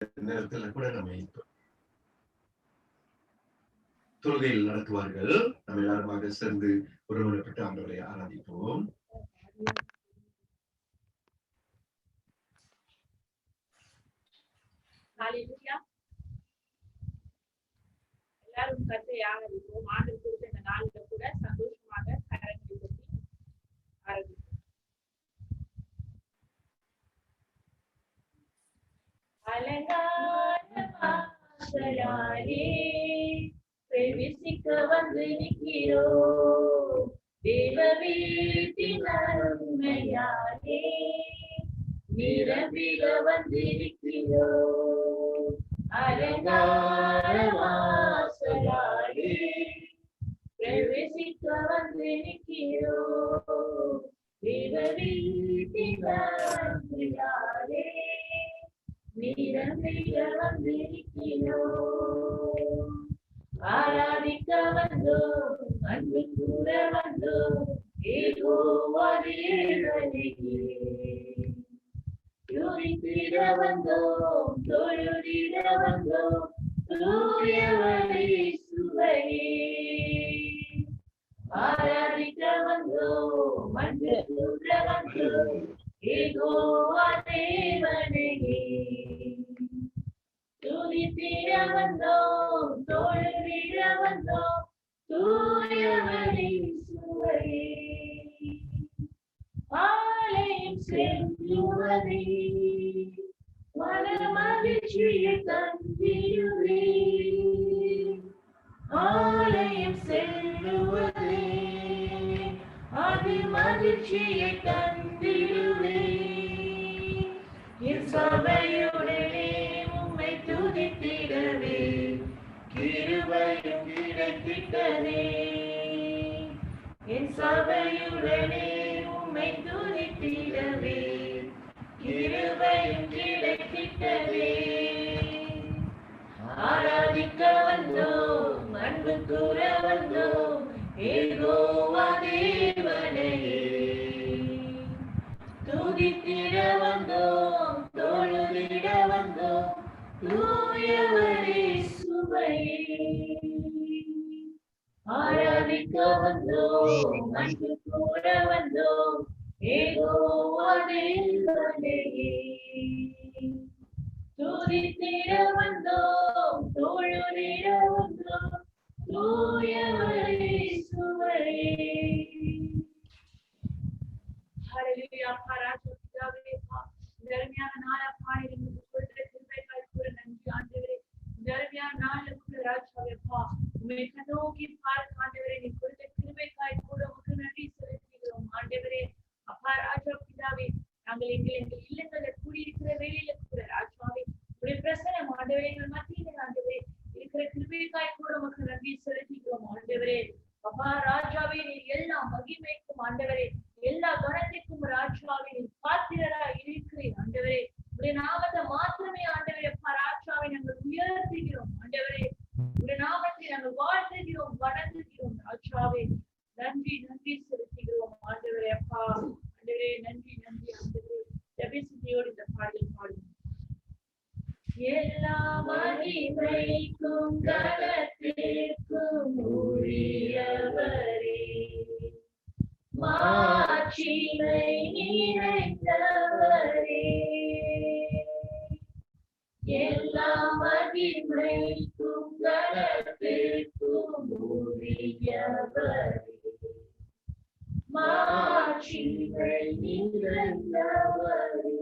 நேரத்தில் கூட நம்ம தொழுகையில் நடத்துவார்கள். நம்ம எல்லாருமாக சேர்ந்து ஒருவனப்பட்டு ஆண்டவரை ஆராதிப்போம். எல்லாரும் கருத்தை ஆராதிப்போம். ஆண்டு கொடுத்த இந்த நாளில கூட சந்தோஷமாக கரங்களை பற்றி ஆராதிப்போம். அலங்காரமாசலாலே பிரவேசிக்க வந்து நிற்கிறோம். தேவ வீட்டின் அருமையாலே நிரம்பிட வந்து நிற்கிறோம். அலங்காரமாசலாலே பிரவேசிக்க வந்து நிற்கிறோம். தேவ வீட்டின் அருமையாலே நிரம்பிட வந்து நிற்கிறோம். ஆராதிக்க வந்தோம், அன்பு கூற வந்தோம், யெகோவா தேவனே. துதித்திட வந்தோம், தொழுதிட வந்தோம், தூயவரே இயேசுவையே. ஆராதிக்க வந்தோம், அன்பு கூற வந்தோம், யெகோவா தேவனே. துதித்திட வந்தோம், தொழுதிட வந்தோம், தூயவரே இயேசுவையே. ஆலயம் செல்லுவதே மனமகிழ்ச்சியை தந்திடுவே. ஆலயம் செல்லுவதே அது மகிழ்ச்சியை தந்திடுவே. என் சபையுடனே உம்மை துதித்திடவே கிருபையும் கிடைத்திட்டதே. என் சபையுடனே உம்மை துதித்திடவே கிருபையும் கிடைத்திட்டதே. ஆராதிக்க வந்தோம், அன்பு கூற வந்தோம், யெகோவா தேவனையே. துதித்திட வந்தோம், தொழுதிட வந்தோம், தூயவரே இயேசுவையே. ஆராதிக்க வந்தோம், அன்பு கூற வந்தோம், யெகோவா தேவனையே. துதித்திட வந்தோம், தொழுதிட வந்தோம், தூயவரே இயேசுவையே. ஹல்லேலூயா. பராஜபிதாவே தர்மியான நாளப்பா எனக்கு கொடுத்த கிருபைக்காய் கூட நன்றி ஆண்டவரே. தர்மியான நாளுக்கு ராஜாவேப்பா உம்மை கண்ணோக்கி பார்க்க ஆண்டவரே நீ கொடுத்த கிருபைக்காய் கூட உமக்கு நன்றி செலுத்துகிறோம் ஆண்டவரே. அப்பா ராஜாபிதாவே நாங்கள் எங்கள் இல்லங்களை கூடியிருக்கிற வேலையில கூட ராஜாவே உடைய பிரசனம் ஆண்டவரே எங்கள் மத்தியில ஆண்டவரே இருக்கிற கிருபைக்காய் கூட உமக்கு நன்றி செலுத்துகிறோம் ஆண்டவரே. அப்பா ராஜாவே நீ எல்லா மகிமைக்கும் ஆண்டவரே எல்லா கணத்திற்கும் ராஜாவே நீ பாத்திரராய் இருக்கிறேன் ஆண்டவரே. உடைய நாமத்தை மாத்திரமே ஆண்டவரே அப்பா ராஜாவை நாங்கள் உயர்த்துகிறோம் ஆண்டவரே. உடைய நாமத்தை நாங்கள் வாழ்த்துகிறோம், வணங்குகிறோம் ராஜாவே. நன்றி நன்றி செலுத்துகிறோம் ஆண்டவரே அப்பா. ஆண்டவரே நன்றி நன்றி ஆண்டவரே. ஜெபசியோடு இந்த பாடல் பாடுவோம். எல்லா மகிமைக்கும் கனத்திற்கும் உரியவரே, மாட்சிமை நிறைந்தவரே. எல்லா மகிமைக்கும் கனத்திற்கும் உரியவரே, மாட்சிமை நிறைந்தவரே.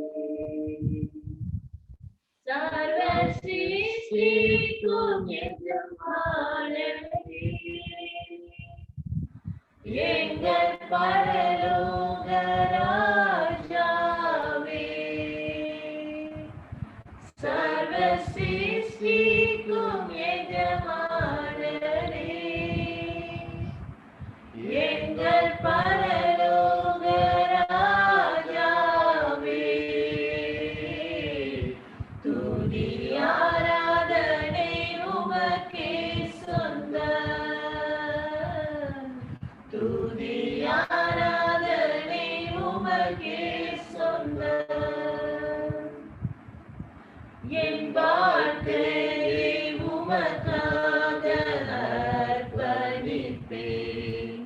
சர்வ சிருஷ்டிக்கும் எஜமானரே, எங்கள் பரலோக ராஜாவே. சர்வ சிருஷ்டிக்கும் எஜமானரே, எங்கள் பரலோக ராஜாவே. துதி ஆராதனை உமக்கே சொந்தம், துதி ஆராதனை உமக்கே சொந்தம். என் வாழ்க்கையை உமக்காக அர்ப்பணிப்பேன்.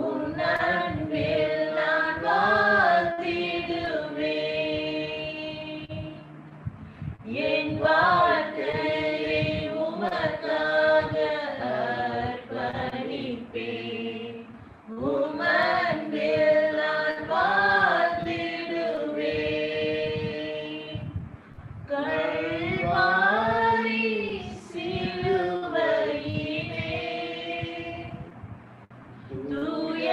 உம் அன்பில் நான் வாழ்ந்திடுவேன். என் வாழ்க்கையை உமக்காக அர்ப்பணிப்பேன். உம் அன்பில் நான் வாழ்ந்திடுவேன். கல்வாரி சிலுவையிலே தூய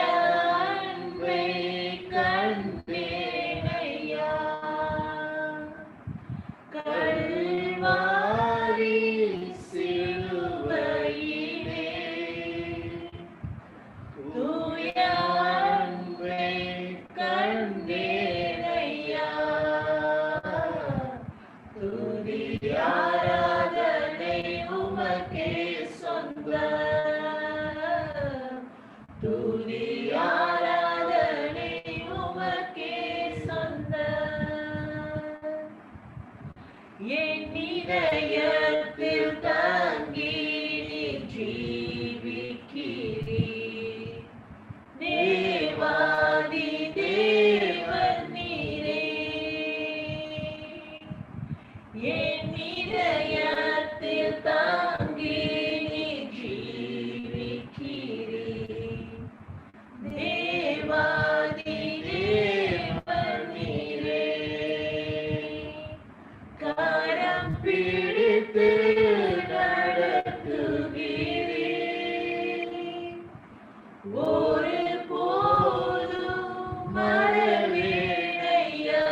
அன்பை கண்டேனையா. கல்வாரி சிலுவையிலே தூய அன்பை கண்டேனையா. துதி ஆராதனை உமக்கே சொந்தம். துதி ஆராதனை உமக்கே சொந்தம். என் இதயத்தில் தங்கி நீர் ஜீவிக்கிறீர். தேவாதி தேவன் நீரே. என் இதயத்தில் தங்கி நீர் ஜீவிக்கிறீர். தேவாதி தேவன் நீரே. கரம் பிடித்து நடத்துகிறீர். ஒரு போதும் மறவேனையா.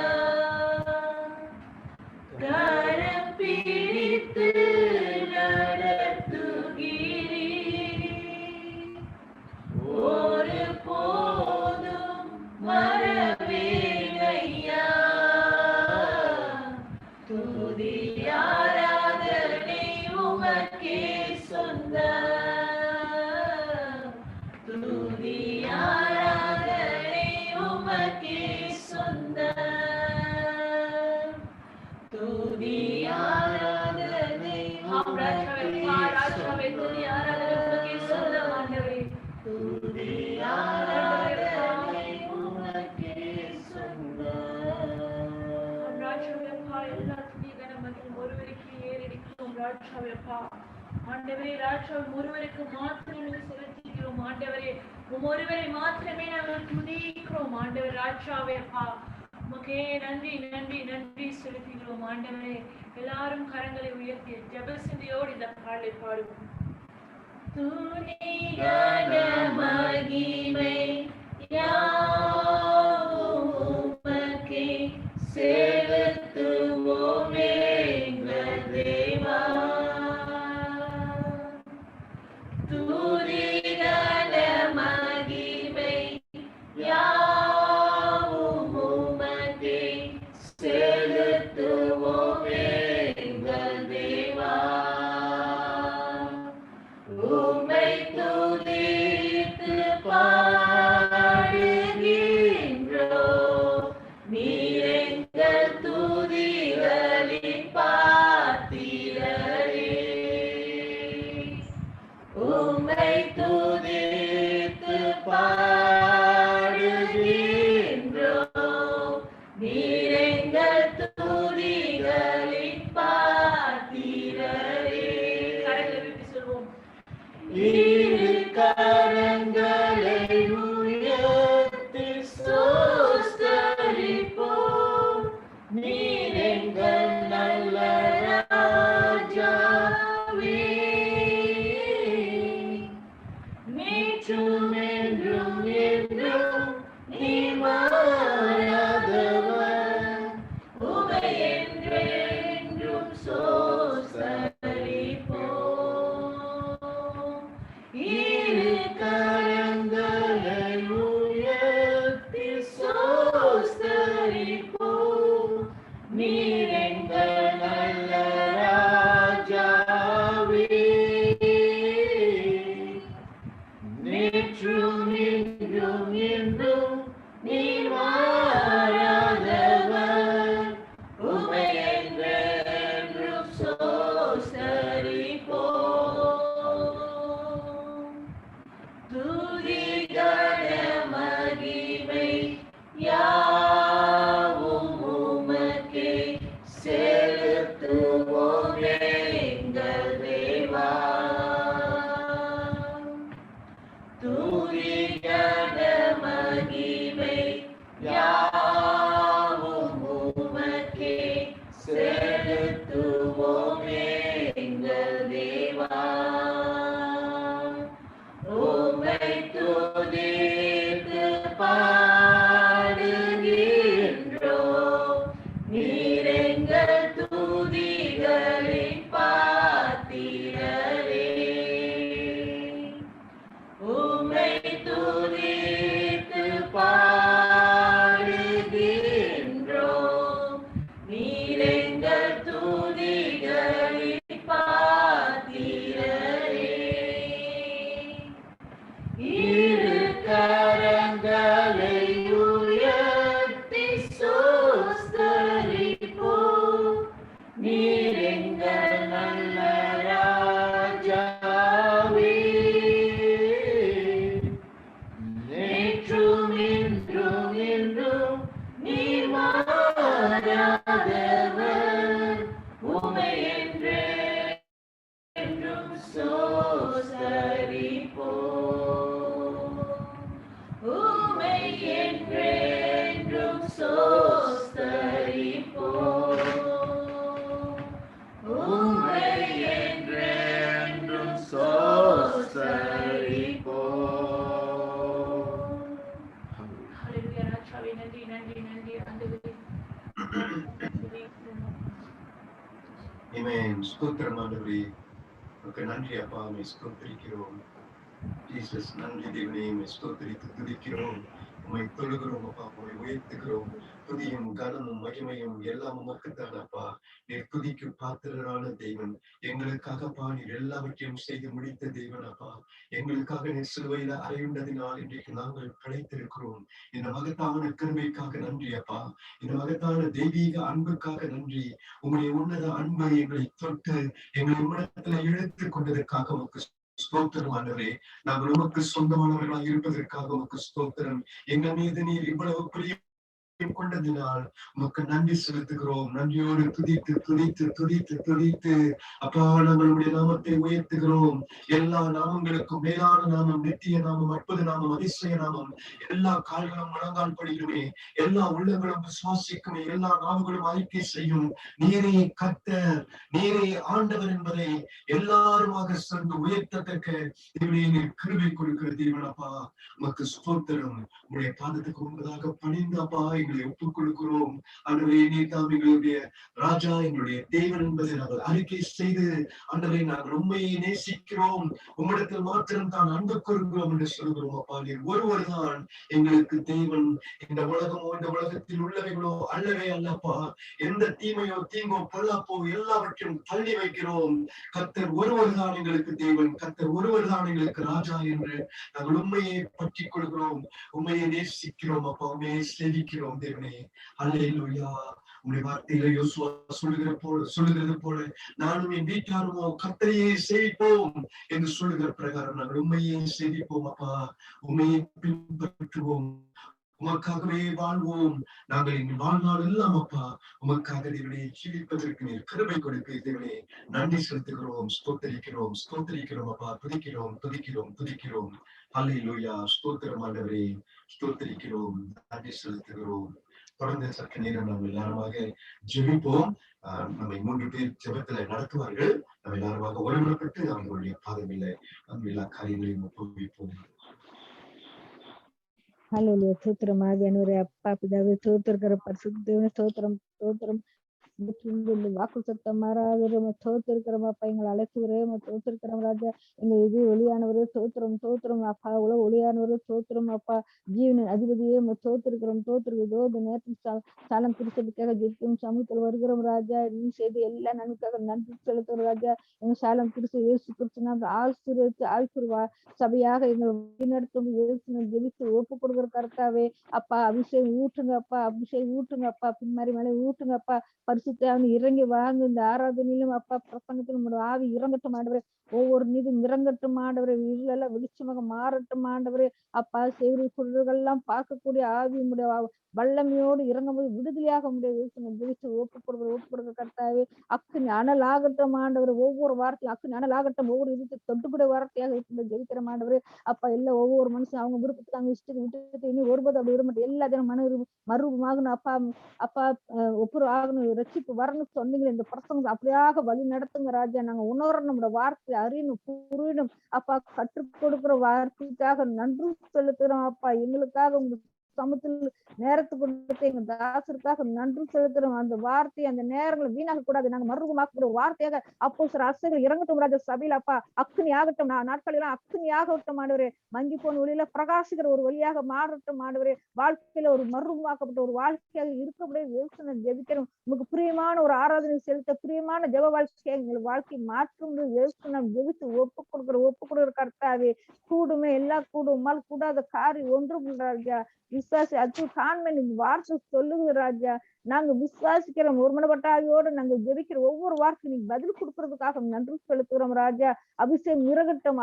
கரம் பிடித்து நடத்துகிறீர். ஒரு போதும் மறவேனையா. துதி ஆராதனை உமக்கே சொந்தம். துதி ஆராதனை உமக்கே சொந்தம். துதி ஆராதனை ராஜாவே துதி ஆராதனை உமக்கே சொந்தம். ஆண்டவரே துதி ஆராதனை உமக்கே சொந்தம். ராஜாவே எல்லா துதி கனமகிமையும் ஒருவருக்கே ஏறெடுக்கிறோம். ராஜாவே ஆண்டவரே ராஜாவே ஒருவருக்கு மாத்திரமே செலுத்துகிறோம். ஆண்டவரே ஒருவரை மாத்திரமே நாங்கள் துதிக்கிறோம். ஆண்டவர் ராஜாவே உமக்கே நன்றி நன்றி நன்றி செலுத்துகிறோம். ஆண்டவரே எல்லாரும் கரங்களை உயர்த்தி ஜெப சிந்தையோடு இந்த பாடலை பாடுவோம். துதி கன மகிமை யாவும் உமக்கே செலுத்துவோமே எங்கள் தேவா. துதி கன மகிமை யாவும் உமக்கே செலுத்துவோமே எங்கள் தேவா. உம்மை துதித்து பாடுகின்றோம். நீர் எங்கள் துதிகளின் பாத்திரரே. உம்மை துதித்து பாடுகின்றோம். நீர் எங்கள் துதிகளின் பாத்திரரே. கரங்களை விட்டு சொல்வோம். இரு கரங்களை உயர்த்தி ஸ்தோத்திரிப்போம். நீர் எங்கள் நல்ல ராஜாவே. நேற்றும் என்றும் என்றும் நீர் மாறாதவர். உம்மை என்றென்றும் ஸ்தோத்திரிப்போம். Amen. ஸ்தோத்திரம் ஆண்டவரே. உமக்கு நன்றி அப்பா, உம்மை ஸ்தோத்திரிக்கிறோம். ஜீசஸ், நன்றி தேவனே, உம்மை ஸ்தோத்திரித்து துதிக்கிறோம். உம்மை தொழுகிறோம் அப்பா, உம்மை உயர்த்துகிறோம். துதியும் கனமும் மகிமையும் எல்லாம் உமக்குத்தான் அப்பா. நீர் துதிக்கு பாத்திரரான தெய்வன். எங்களுக்காகப்பா நீர் எல்லாவற்றையும் செய்து முடித்த தெய்வன் அப்பா. எங்களுக்காக நீர் சிலுவையில அறையுண்டதினால் இன்றைக்கு நாங்கள் பிழைத்திருக்கிறோம். இந்த மகத்தான கிருபைக்காக நன்றி அப்பா. இந்த மகத்தான தெய்வீக அன்புக்காக நன்றி. உம்முடைய உன்னத அன்பை எங்களை தொட்டு எங்களை உன்னதத்துல இழுத்துக் கொண்டதற்காக உமக்கு ஸ்தோத்திரம் ஆண்டவரே. நாங்கள் உமக்கு சொந்தமானவர்களாக இருப்பதற்காக உமக்கு ஸ்தோத்திரம். எங்கள் மீது நீர் இவ்வளவு பிரியம் கொண்டதினால் உமக்கு நன்றி செலுத்துகிறோம். நன்றியோடு துதித்து துதித்து துதித்து துதித்து அப்பா நம்மளுடைய நாமத்தை உயர்த்துகிறோம். எல்லா நாமங்களுக்கும் மேலான நாமம், நித்திய நாமம், அற்புத நாமம், அதிசய நாமம். எல்லா கால்களும் முழங்கால் படியுமே, எல்லா உள்ளங்களும் விசுவாசிக்குமே, எல்லா நாவுகளும் அறிக்கை செய்யும். நீரே கர்த்தர், நீரே ஆண்டவர் என்பதை எல்லாருமாக சேர்ந்து உயர்த்தத்தக்க தேவனே, நீர் கிருபை கொடுக்கிற தேவன் அப்பா. உமக்கு ஸ்தோத்திரம். உங்களுடைய பாதத்துக்கு முன்பதாக பணிந்து அப்பா எங்களை ஒப்புக் கொடுக்கிறோம். ஆண்டவரே, நீர் தாம் எங்களுடைய ராஜா, எங்களுடைய தேவன் என்பதை நாங்கள் அறிக்கை செய்து ஆண்டவரே நாங்கள் உண்மையை நேசிக்கிறோம், உம்மிடத்தில் மாத்திரம் தான் அன்பு கூறுகிறோம் என்று சொல்கிறோம் அப்பா. நீர் ஒருவர் தான் எங்களுக்கு தேவன். இந்த உலகமோ இந்த உலகத்தில் உள்ளவைகளோ அல்லவே அல்லப்பா. எந்த தீமையோ தீங்கோ பொல்லாப்போ எல்லாவற்றையும் தள்ளி வைக்கிறோம். கர்த்தர் ஒருவர் தான் எங்களுக்கு தேவன், கர்த்தர் ஒருவர் தான் எங்களுக்கு ராஜா என்று நாங்கள் உண்மையை பற்றி கொள்கிறோம், உண்மையை நேசிக்கிறோம் அப்பா, உண்மையை சேவிக்கிறோம் தேவனே. அல்லேலூயா. உங்களுடைய வார்த்தையில யோசுவா சொல்லுகிறது போல நானும் என் வீட்டாருமோ கர்த்தரையே சேவிப்போம் என்று சொல்லுகிற பிரகாரம் நாங்கள் உண்மையை சேவிப்போம் அப்பா. உண்மையை பின்பற்றுவோம், உமக்காகவே வாழ்வோம். நாங்கள் எங்கள் வாழ்நாள் எல்லாம் அப்பா உமக்காக தேவனே ஜீவிப்பதற்கு நீர் கிருபை கொடுக்க தேவனே நன்றி செலுத்துகிறோம், ஸ்தோத்தரிக்கிறோம், ஸ்தோத்தரிக்கிறோம் அப்பா. துதிக்கிறோம் துதிக்கிறோம் துதிக்கிறோம். அல்லேலூயா. ஸ்தோத்திரம் ஆண்டவரே, ஸ்தோத்தரிக்கிறோம், நன்றி செலுத்துகிறோம். தொடர்ந்து சற்று நேரம் நாம் எல்லாருமாக ஜெபிப்போம். நம்மை 3 பேர் ஜெபத்துல நடத்துவார்கள். நம்ம எல்லாருமாக ஒருமுறைப்பட்டு அவர்களுடைய பாதமில்லை நம்ம எல்லா காரியங்களையும் ஒப்புவிப்போம். ஹல்லேலூயா. ஸ்தோத்திரம் ஆவியானவரே, அப்பா பிதாவே, ஸ்தோத்திரிக்கிற பரிசுத்த தேவனே, ஸ்தோத்திரம் ஸ்தோத்திரம். வாக்கு சத்தம் மாறாத ஸ்தோத்திரிக்கிறோம் அப்பா. எங்களை அழைச்சுகிறேன் ஸ்தோத்திரிக்கிறோம் ராஜா. எங்க இது ஒளியானவரே ஸ்தோத்திரம் ஸ்தோத்திரம் அப்பா. உலக ஒளியானவரே ஸ்தோத்திரம் அப்பா. ஜீவனின் அதிபதியே ஸ்தோத்திரிக்கிறோம் ஸ்தோத்திரிக்கிறதோ. இந்த நேரத்தில் சாலம் திருச்சபைக்காக ஜெயிக்கும் சமூகத்தில் வருகிறோம் ராஜா. நீ செய்து எல்லா நன்மைக்காக நன்றி செலுத்துகிறோம் ராஜா. எங்க சாலம் திருச்சி இயேசு கிறிஸ்து நாம ஆசீர்வா சபையாக எங்களை வழிநடத்தும் இயேசு ஜெபித்து ஒப்பு கொடுக்குற கர்த்தாவே அப்பா. அபிஷேகம் ஊற்றுங்க அப்பா, அபிஷேகம் ஊற்றுங்க அப்பா. பின்மாரி மேலே ஊற்றுங்க அப்பா. பரிசு பரிசுத்தாவின் இறங்கி வாங்க இந்த ஆராதனையிலும் அப்பா பிரசங்கத்திலும் உம்முடைய ஆவி இறங்கட்டும் ஆண்டவரே. ஒவ்வொரு மீதும் இறங்கட்டும் ஆண்டவரே. இருளெல்லாம் வெளிச்சமாக மாறட்டும் ஆண்டவரே. அப்பா செய்தி சொல்றதெல்லாம் பார்க்கக்கூடிய ஆவி உம்முடைய வல்லமையோடு இறங்கும்போது விடுதலையாக முடியாது. ஜெயிச்சு ஒப்பு கொடுக்குற கர்த்தாவே. அக்கினி அனல் ஆகட்டும் ஆண்டவர். ஒவ்வொரு வார்த்தையும் அக்கினி அனல் ஆகட்டும். ஒவ்வொரு இதுக்கு தொட்டுக்கூடிய வார்த்தையாக இருக்கிற ஜெயிக்கிற ஆண்டவரே. அப்பா எல்லாம் ஒவ்வொரு மனுஷன் அவங்க விருப்பத்துக்கு அவங்க இஷ்டத்துக்கு விட்டுட்டு இனி ஒருபோது அப்படி விட மாட்டேன். எல்லாத்தையும் மறுரூபமாகணும் அப்பா. அப்பா ஒப்புரு ஆகணும், ரட்சிப்பு வரணும் சொன்னீங்களே. இந்த பிரசங்க அப்படியாக வழி நடத்துங்க ராஜா. நாங்க உணரணும், நம்மளோட வார்த்தை அறியணும், புரியணும் அப்பா. கற்றுக் கொடுக்கிற வார்த்தைக்காக நன்றி செலுத்துறோம் அப்பா. எங்களுக்காக உங்க சமூகத்தில் நேரத்தை கொடுத்து எங்க தாசருக்காக நன்றி செலுத்துறோம். அந்த வார்த்தை அந்த நேரங்களை வீணாக கூடாது. நாங்க மறுரூபமாக்கக்கூடிய ஒரு வார்த்தையாக அப்போ சில அரசுகள் இறங்கட்டும் ராஜா சபையில் அப்பா. அக்னி ஆகட்டும், நாட்களெல்லாம் அக்னி ஆகட்டும் ஆண்டவரே. மங்கி போன ஒளியில பிரகாசிக்கிற ஒரு வழியாக மாறட்டும் ஆண்டவரே. வாழ்க்கையில ஒரு மறுரூபமாக்கப்பட்ட ஒரு வாழ்க்கையாக இருக்க ஜெபிக்கிறோம். உங்களுக்கு பிரியமான ஒரு ஆராதனை செலுத்த பிரியமான ஜெப வாழ்க்கையை எங்களுக்கு வாழ்க்கை மாற்றும் ஜெபித்து ஒப்பு கொடுக்குற கர்த்தாவே. கூடுமே எல்லாம் கூடுமால் கூடாத காரியம் ஒன்றும் ராஜா. விசுவாசி அது காண்மை வார்த்தை சொல்லுங்க ராஜா. நாங்க விசுவாசிக்கிறோம். ஒருமனப்பட்ட ஆவியோடு நாங்க ஜெபிக்கிற ஒவ்வொரு வார்த்தையும் நீங்க பதில் கொடுக்கறதுக்காக நன்றி செலுத்துகிறோம் ராஜா. அபிஷேகம் இறங்கட்டும்.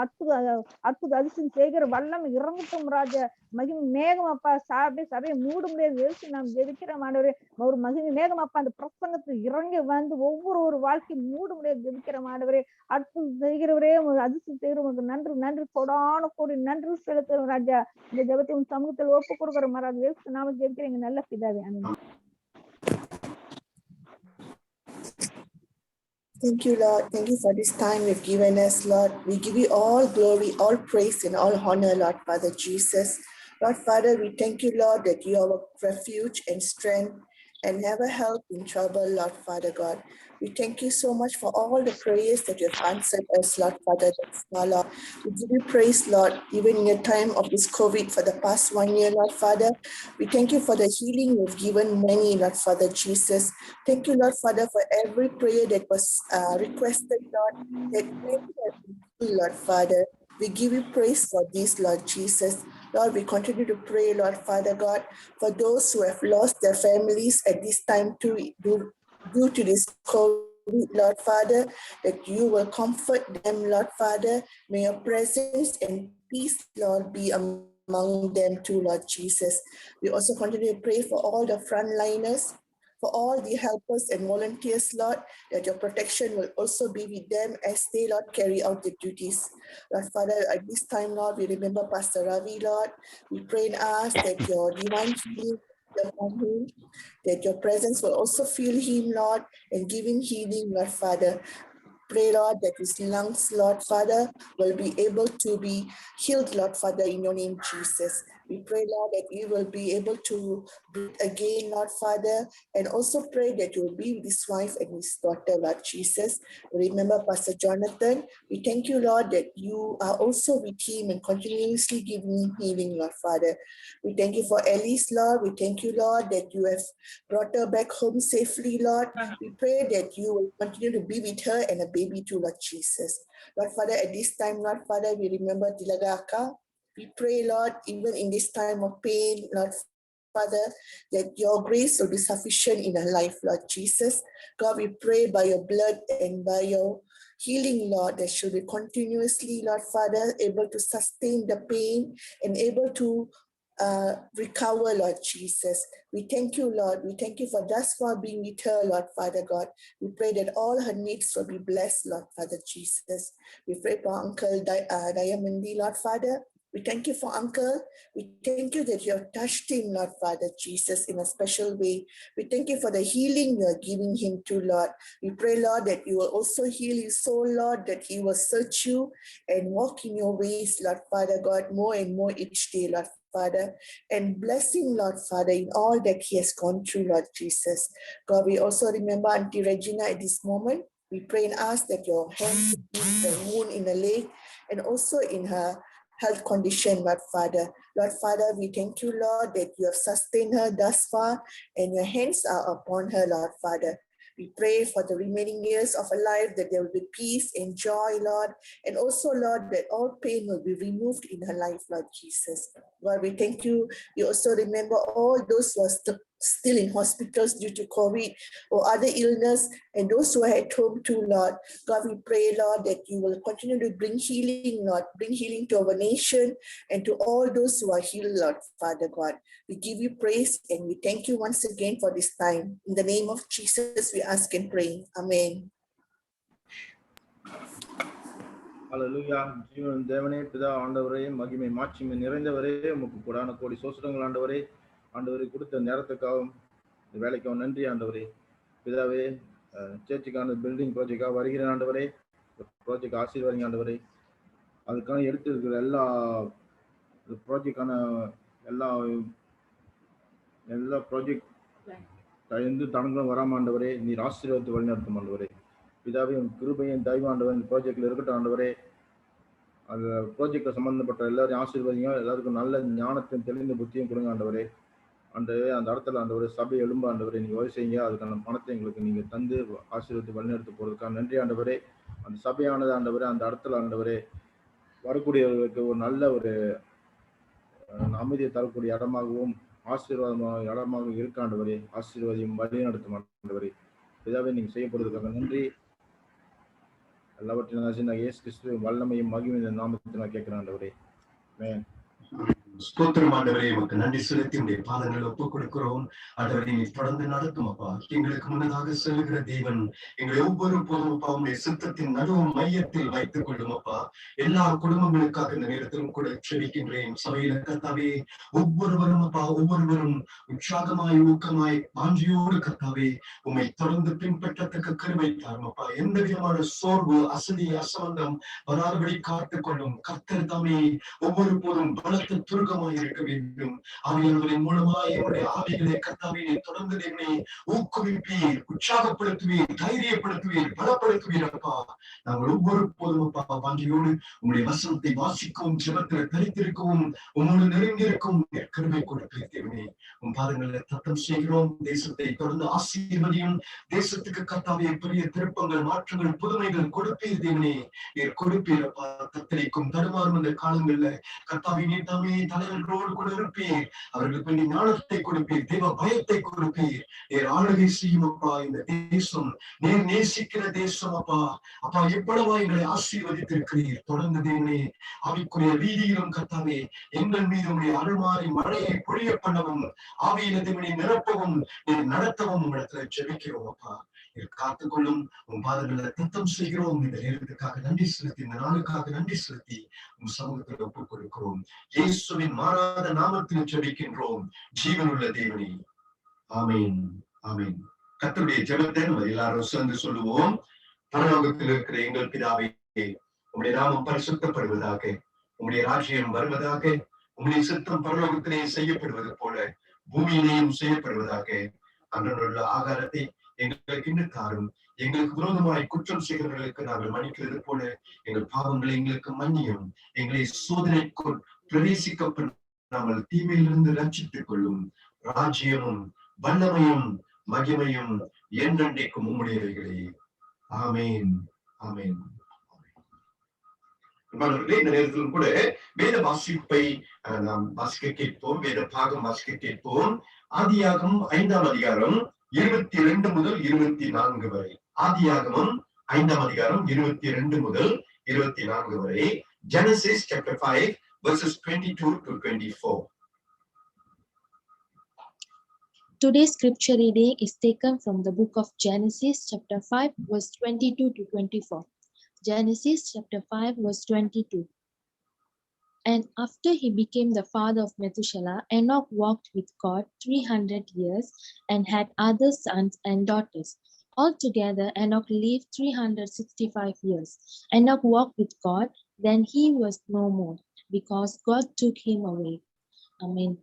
அற்புத அதிசயம் செய்கிற வல்லம் இறங்கட்டும் ராஜா. மகிமை மேகம் அப்பா சபையை மூட முடியாது. நாம் ஜெபிக்கிறோம் ஆண்டவரே. ஒரு மகிமை மேகம் அப்பா அந்த பிரசங்கத்தில் இறங்கி வந்து ஒவ்வொரு வாழ்க்கையும் மூட முடியாது ஜெபிக்கிறோம் ஆண்டவரே. அற்புதம் செய்கிறவரே, அதிசயம் செய்கிறவங்களுக்கு நன்றி கொடான கோடி நன்றி செலுத்துறோம் ராஜா. இந்த ஜெபத்தை உன் சமூகத்தில் ஒப்பு கொடுக்குற மாதிரி நாம ஜெபிக்கிறீங்க நல்ல பிதாவே. Thank you, Lord. Thank you for this time you've given us, Lord. We give you all glory, all praise, and all honor, Lord Father Jesus. Lord Father, we thank you, Lord, that you are a refuge and strength and never help in trouble, Lord Father God. We thank you so much for all the prayers that you have answered us, Lord Father, Lord. We give you praise, Lord, even in the time of this COVID for the past 1 year, Lord Father. We thank you for the healing you've given many, Lord Father Jesus. Thank you, Lord Father, for every prayer that was requested, Lord, that Lord Father. We give you praise for this, Lord Jesus. Lord, we continue to pray, Lord Father God, for those who have lost their families at this time due to this COVID, Lord Father, that you will comfort them, Lord Father. May your presence and peace, Lord, be among them too, Lord Jesus. We also continue to pray for all the frontliners, for all the helpers and volunteers, Lord, that your protection will also be with them as they, Lord, carry out their duties. Lord Father, at this time, Lord, we remember Pastor Ravi, Lord. We pray and ask that your divine healing upon him, that your presence will also fill him, Lord, and give him healing, Lord Father. Pray, Lord, that his lungs, Lord Father, will be able to be healed, Lord Father, in your name, Jesus. We pray, Lord, that you will be able to breathe again, Lord Father, and also pray that you will be with his wife and his daughter, Lord Jesus. Remember Pastor Jonathan. We thank you, Lord, that you are also with him and continuously giving him healing, Lord Father. We thank you for Alice, Lord. We thank you, Lord, that you have brought her back home safely, Lord. We pray that you will continue to be with her and a baby too, Lord Jesus. Lord Father, at this time, Lord Father, we remember Tilagaka. We pray, Lord, even in this time of pain, Lord Father, that your grace will be sufficient in her life, Lord Jesus. God, we pray by your blood and by your healing, Lord, that she'll be continuously, Lord Father, able to sustain the pain and able to recover, Lord Jesus. We thank you, Lord. We thank you for thus far being with her, Lord Father God. We pray that all her needs will be blessed, Lord Father Jesus. We pray for Uncle Diamandi, Lord Father. We thank you for Uncle. We thank you that you have touched him, Lord Father Jesus, in a special way. We thank you for the healing you are giving him to, Lord. We pray, Lord, that you will also heal his soul, Lord, that he will search you and walk in your ways, Lord Father God, more and more each day, Lord Father, and blessing, Lord Father, in all that he has gone through, Lord Jesus. God, we also remember Auntie Regina at this moment. We pray and ask that your hands in the wound in the leg and also in her health condition, Lord Father. Lord Father, we thank you, Lord, that you have sustained her thus far and your hands are upon her, Lord Father. We pray for the remaining years of her life that there will be peace and joy, Lord, and also, Lord, that all pain will be removed in her life, Lord Jesus. Lord, we thank you. We also remember all those who are still in hospitals due to COVID or other illness, and those who are at home too, Lord. God, we pray, Lord, that you will continue to bring healing, Lord, bring healing to our nation and to all those who are healed, Lord, Father God. We give you praise and we thank you once again for this time. In the name of Jesus, we ask and pray. Amen. அல்லேலூயா. ஜீவன் தேவனே, பிதா ஆண்டவரே, மகிமை மாட்சிமை நிறைந்தவரே, உமக்கு கோடான கோடி சோஸ்திரங்கள் ஆண்டவரே. ஆண்டவரே, கொடுத்த நேரத்துக்காகவும் இந்த வேலைக்காகவும் நன்றி ஆண்டவரே. பிதாவே, சேர்ச்சுக்கான பில்டிங் ப்ராஜெக்டாக வருகிறேன் ஆண்டவரே. ப்ராஜெக்ட் ஆசீர்வாதிங்க ஆண்டவரே. அதுக்கான எடுத்து இருக்கிற எல்லா ப்ராஜெக்டான எல்லா ப்ராஜெக்ட் எந்த தடங்களும் வராம ஆண்டவரே, நீர் ஆசீர்வாதத்தை வழிநடத்தும் ஆண்டவரே. பிதாவே, கிருபையும் தயவு ஆண்டவர் இந்த ப்ராஜெக்ட்ல இருக்கட்டும் ஆண்டவரே. அந்த ப்ராஜெக்ட்ல சம்பந்தப்பட்ட எல்லாரையும் ஆசீர்வாதிங்க. எல்லாருக்கும் நல்ல ஞானத்தையும் தெளிந்த புத்தியும் கொடுங்க ஆண்டவரே. ஆண்டவரே, அந்த இடத்துல ஆண்டவரே சபை எழும்ப ஆண்டவரே நீங்க உதவி செய்யுங்க. அதுக்கான பணத்தை எங்களுக்கு நீங்க தந்து ஆசீர்வாதத்தை வழிநடத்த போறதுக்காக நன்றி ஆண்டவரே. அந்த சபையானது ஆண்டவரே அந்த இடத்துல ஆண்டவரே வரக்கூடியவர்களுக்கு ஒரு நல்ல ஒரு அமைதியை தரக்கூடிய இடமாகவும் ஆசீர்வாதமாக இடமாகவும் இருக்க ஆண்டவரே. ஆசீர்வாதியும் வழிநடத்தும் ஆண்டவரே. இதாவே நீங்க செய்யப்படுறதுக்காக நன்றி. எல்லாவற்றையும் இயேசு கிறிஸ்துவின் வல்லமையும் மகிமையும் இந்த நாமத்தில் நான் கேட்கிறேன் ஆண்டவரே. ஆமென். ஸ்தோத்திரம் ஆண்டவரே, உமக்கு நன்றி செலுத்தி உடைய பாதங்களை ஒப்புக் கொடுக்கிறோம். ஆண்டவரே, நீ தொடர்ந்து நடக்கும் அப்பா. எங்களுக்கு முன்னதாக செல்லுகிற தேவன் எங்களை ஒவ்வொரு போதும் அப்பா உடைய சித்தத்தின் நடுவு மையத்தில் வைத்துக் கொள்ளும் அப்பா. எல்லா குடும்பங்களுக்காக இந்த நேரத்திலும் கூட செபிக்கின்றேன். சபையில கர்த்தாவே ஒவ்வொருவரும் அப்பா ஒவ்வொருவரும் உற்சாகமாய் ஊக்கமாய் வாஞ்சியோடு கர்த்தாவே உம்மை தொடர்ந்து பின்பற்றத்தக்க கிருபை தாரும் அப்பா. எந்த விதமான சோர்வு அசதி அசமந்தம் வராதபடி காத்துக் கொள்ளும் கர்த்தர் தாமே ஒவ்வொரு போதும் பலத்த துருக்கமாய் இருக்க வேண்டும். ஆவியானவரின் மூலமாய் என்னுடைய ஆவிகளை கர்த்தாவே தொடர்ந்து என்னை ஊக்குவிப்பீர், உற்சாகப்படுத்துவீர், தைரியப்படுத்துவீர், பலப்படுத்துவீர் அப்பா. நாங்கள் ஒவ்வொரு போதும் அப்பா வாஞ்சியோடு உங்களுடைய வசனத்தை வாசிக்கவும் ஜெபத்தில் தரித்திருக்கவும் உங்களோடு நெருங்கியிருக்கும் கிருபை கொடுப்பீர் தேவனே. உன் பாதங்களை தத்தம் செய்கிறோம். தேசத்தை தொடர்ந்து ஆசீர்வதியும். தேசத்துக்கு கர்த்தாவே பெரிய திருப்பங்கள் மாற்றங்கள் புதுமைகள் கொடுப்பீர் தேவனே. நீர் கொடுப்பீர் அப்பா. தத்தளிக்கும் தடுமாறும் இந்த காலங்கள்ல கர்த்தாவே நீர் தாமே தலைவர்களோடு கூட இருப்பீர். அவர்களுக்கு வேண்டிய ஞானத்தை கொடுப்பீர், தேவ பயத்தை கொடுப்பீர். நீர் ஆளுகை செய்யும் அப்பா. இந்த தேசம் நீர் நேசிக்கிற தேசம் அப்பா. அப்பா எவ்வளவா எங்களை ஆசீர்வதித்திருக்கிறீர். தொடர்ந்து தேவனே ஆவிக்குரிய வீதியிலும் கர்த்தாவே எங்கள் மீது உடைய அருள்மாறி மழையை பொழிய பண்ணவும் ஆவியில தேவனை நிரப்பவும் நீர் நடத்தவும் இடத்துல ஜெபிக்கிறோம் அப்பா. காத்துக்கொள்ளும். உன் பாதங்களை தத்தம் செய்கிறோம். இந்த நேரத்துக்காக நன்றி செலுத்தி இந்த நாளுக்காக நன்றி செலுத்தி உன் சமூகத்தில் ஒப்புக் கொடுக்கிறோம். இயேசுவின் மாறாத நாமத்தில் ஜெபிக்கின்றோம் ஜீவனுள்ள தேவனே. ஆமீன், ஆமீன். கர்த்தருடைய ஜெபத்தை நம்ம எல்லாரும் சேர்ந்து சொல்லுவோம். பரலோகத்தில் இருக்கிற எங்கள் பிதாவே, உம்முடைய நாமம் பரிசுத்தப்படுவதாக, உம்முடைய ராஜ்யம் வருவதாக, உம்முடைய சித்தம் பரலோகத்திலே செய்யப்படுவது போல பூமியிலேயும் செய்யப்படுவதாக. அன்றுள்ள ஆகாரத்தை எங்களுக்கு இன்று தாரும். எங்களுக்கு விரோதமாய் குற்றம் செய்கிறவர்களுக்கு நாங்கள் மன்னிக்கிறது போல எங்கள் பாவங்களை எங்களுக்கு மன்னியும். எங்களை சோதனைக்குள் பிரவேசிக்க பண்ணாமல் தீமையிலிருந்து ரட்சித்துக் கொள்ளும். ராஜ்யமும் வல்லமையும் மகிமையும் என்றென்றைக்கும் உம்முடையவைகளே. ஆமேன், ஆமேன். இந்த நேரத்திலும் கூட வேத வாசிப்பை நாம் வாசிக்க கேட்போம். வேத பாகம் வாசிக்க கேட்போம். ஆதியாகமம் 5ஆம் அதிகாரம் 22 முதல் 24 வரை. ஆதியாகமம் 5ஆம் அதிகாரம் 22 முதல் 24 வரை. Genesis chapter 5 verses 22 to 24. Today's scripture reading is taken from the book of Genesis chapter 5 verse 22 to 24. Genesis chapter 5 verse 22. And after he became the father of Methuselah, Enoch walked with God 300 years and had other sons and daughters. Altogether, Enoch lived 365 years. Enoch walked with God, then he was no more, because God took him away. Amen.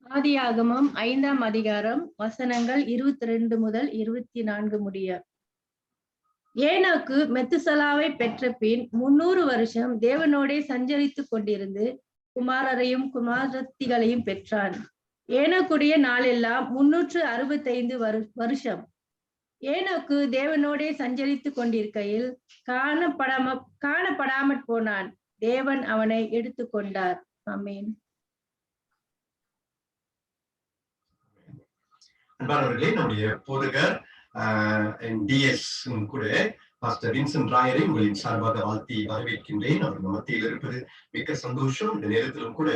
ஆதியாகமம் 5ஆம் அதிகாரம் வசனங்கள் 22 முதல் 24 முடிய. ஏனோக்கு மெத்துசலாவை பெற்ற பின் 300 வருஷம் தேவனோடே சஞ்சரித்துக் கொண்டிருந்து குமாரரையும் குமாரத்திகளையும் பெற்றான். ஏனோக்குடைய நாளெல்லாம் 365 வருஷம். ஏனோக்கு தேவனோடே சஞ்சரித்துக் கொண்டிருக்கையில் காணப்படாமற் போனான். தேவன் அவனை எடுத்துக்கொண்டார். ஆமென். அன்பானவர்களே, நம்முடைய போதகர் டிஎஸ் கூட பாஸ்டர் வின்சென்ட் ராயரை உங்களின் சார்பாக வாழ்த்தி வரவேற்கின்றேன். அவர் மத்தியில் இருப்பது மிக்க சந்தோஷம். இந்த நேரத்திலும் கூட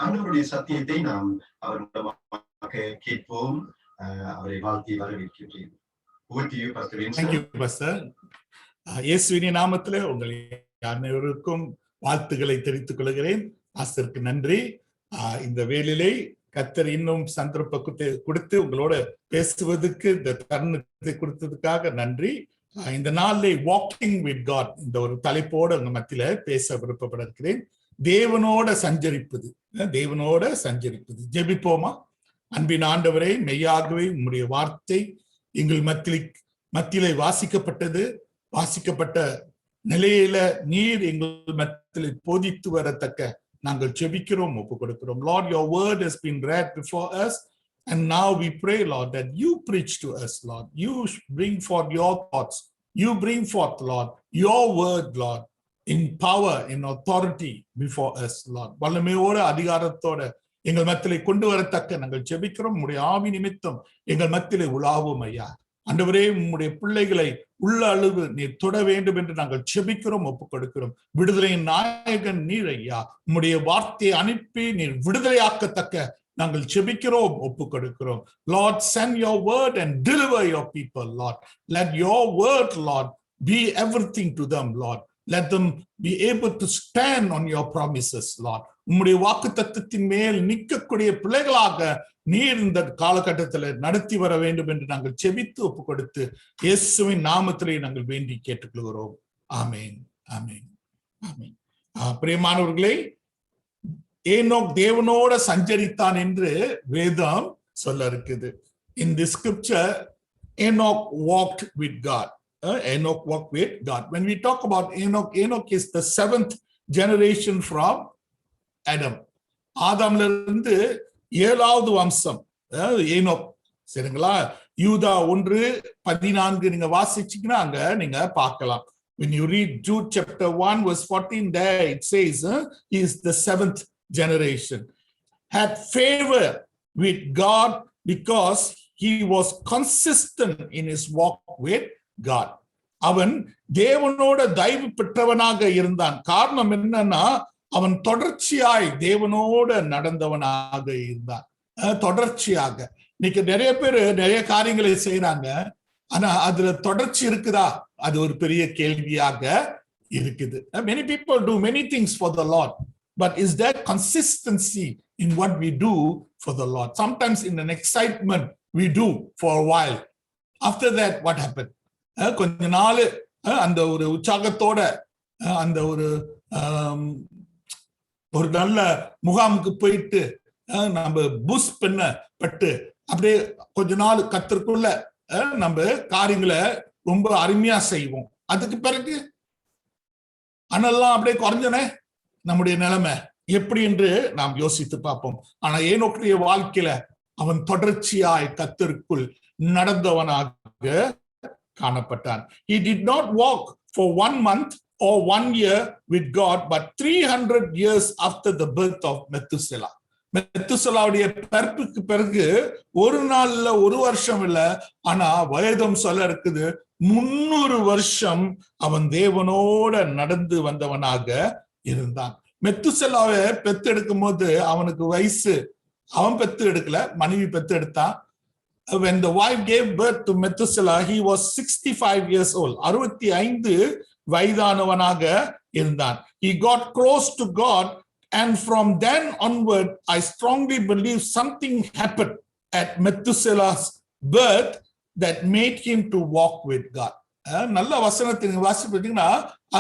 ஆண்டவருடைய சத்தியத்தை நாம் அவர் மூலமாக கேட்போம். அவரை வாழ்த்தி வரவேற்கின்றேன். இயேசுவின் நாமத்திலே உங்கள் அனைவருக்கும் வாழ்த்துக்களை தெரிவித்துக் கொள்கிறேன். பாஸ்டருக்கு நன்றி. இந்த வேளையிலே கர்த்தர் இன்னும் சந்தர்ப்பத்தை கொடுத்து உங்களோட பேசுவதற்கு இந்த தருணத்தை கொடுத்ததுக்காக நன்றி. இந்த நாளிலே வாக்கிங் வித் காட் இந்த ஒரு தலைப்போடு உங்க மத்தியில பேச விருப்பப்பட இருக்கிறேன். தேவனோட சஞ்சரிப்பது, தேவனோட சஞ்சரிப்பது. ஜெபிப்போமா? அன்பின் ஆண்டவரே, மெய்யாகவே உம்முடைய வார்த்தை எங்கள் மத்தியிலே வாசிக்கப்பட்ட நிலையில நீர் எங்கள் மத்தியிலே போதித்து வரத்தக்க நாங்கள் ஜெபிக்கிறோம், ஒப்பு கொடுக்கிறோம். Lord, your word has been read before us, and now we pray, Lord, that you preach to us, Lord. You bring forth your thoughts. You bring forth, Lord, your word, Lord, in power, in authority before us, Lord. வல்லமையோட அதிகாரத்தோட எங்கள் மத்தியிலே கொண்டு வரத்தக்க நாங்கள் ஜெபிக்கிறோம். உம்முடைய ஆவி நிமித்தம் எங்கள் மத்தியிலே உலாவும் ஐயா. ஆண்டவரே, உம்முடைய பிள்ளைகளை உள்ள அளவு நீர் தொட வேண்டும் என்று நாங்கள் ஜெபிக்கிறோம், ஒப்புக் கொடுக்கிறோம். விடுதலையின் நாயகன் நீர் ஐயா. உம்முடைய வார்த்தையை அனுப்பி நீர் விடுதலையாக்கத்தக்க நாங்கள் ஜெபிக்கிறோம், ஒப்புக் கொடுக்கிறோம். Lord, send your word and deliver your people, Lord. Let your word, Lord, be everything to them, Lord. Let them be able to stand on your promises, Lord. உம்முடைய வாக்குத்தத்தத்தின் மேல் நிற்கக்கூடிய பிள்ளைகளாக நீர் இந்த காலகட்டத்தில் நடத்தி வர வேண்டும் என்று நாங்கள் செபித்து ஒப்பு கொடுத்து இயேசுவின் நாமத்திலே நாங்கள் வேண்டி கேட்டுக்கொள்கிறோம். ஆமேன், ஆமேன், ஆமேன். பிரியமானவர்களே, ஏனோக் தேவனோட சஞ்சரித்தான் என்று வேதம் சொல்ல இருக்குது. In this scripture, Enoch walked with God. Enoch walked with God. When we talk about Enoch, Enoch is the 7th generation from Adam. ஆதாம்ல இருந்து 7வது வம்சம் ஏனோக். சரிங்களா? யூதா 1:14 நீங்க வாசிச்சீங்கன்னா அங்க நீங்க பார்க்கலாம். When you read Jude chapter 1 verse 14, there it says he is the 7th generation. Had favor with God because he was consistent in his walk with God. அவன் தேவனோட தயவு பெற்றவனாக இருந்தான். காரணம் என்னன்னா, அவன் தொடர்ச்சியாய் தேவனோட நடந்தவனாக இருந்தான். தொடர்ச்சியாக. இன்னைக்கு நிறைய பேர் நிறைய காரியங்களை செய்யறாங்க, ஆனா அதுல தொடர்ச்சி இருக்குதா? அது ஒரு பெரிய கேள்வியாக இருக்குது. Many people do many things for the Lord, but is there consistency in what we do for the Lord? Sometimes in an excitement we do for a while. After that, what happened? கொஞ்ச நாள் அந்த ஒரு உற்சாகத்தோட அந்த ஒரு நல்ல முகாமுக்கு போயிட்டு நம்ம பூஸ்ட் பண்ணப்பட்டு அப்படியே கொஞ்ச நாள் கர்த்தருக்குள்ள நம்ம காரியங்களை ரொம்ப அருமையா செய்வோம். அதுக்கு பிறகு அனெல்லாம் அப்படியே குறைஞ்சனே நம்முடைய நிலைமை எப்படி என்று நாம் யோசித்து பார்ப்போம். ஆனா ஏனோக்குடைய வாழ்க்கையில அவன் தொடர்ச்சியாய் கர்த்தருக்குள் நடந்தவனாக காணப்பட்டான். He did not walk for 1 month or 1 year with God, but 300 years after the birth of Methuselah. மெத்துசலாவுடைய பிறப்புக்கு பிறகு ஒரு நாள்ல ஒரு வருஷம் இல்ல, ஆனா வேதம் சொல்ல இருக்குது 300 வருஷம் அவன் தேவனோட நடந்து வந்தவனாக இருந்தான். மெத்துசலாவை பெத்தெடுக்கும் போது அவனுக்கு வயசு, அவன் பெத்து எடுக்கல, மனைவி பெத்து எடுத்தான். When the wife gave birth to Methuselah, he was 65 years old. 65 வயதானவனாக இருந்தான். He got close to God, and from then onward, I strongly believe something happened at Methuselah's birth that made him to walk with God. நல்ல வசனத்தை வாசிப்பீங்கன்னா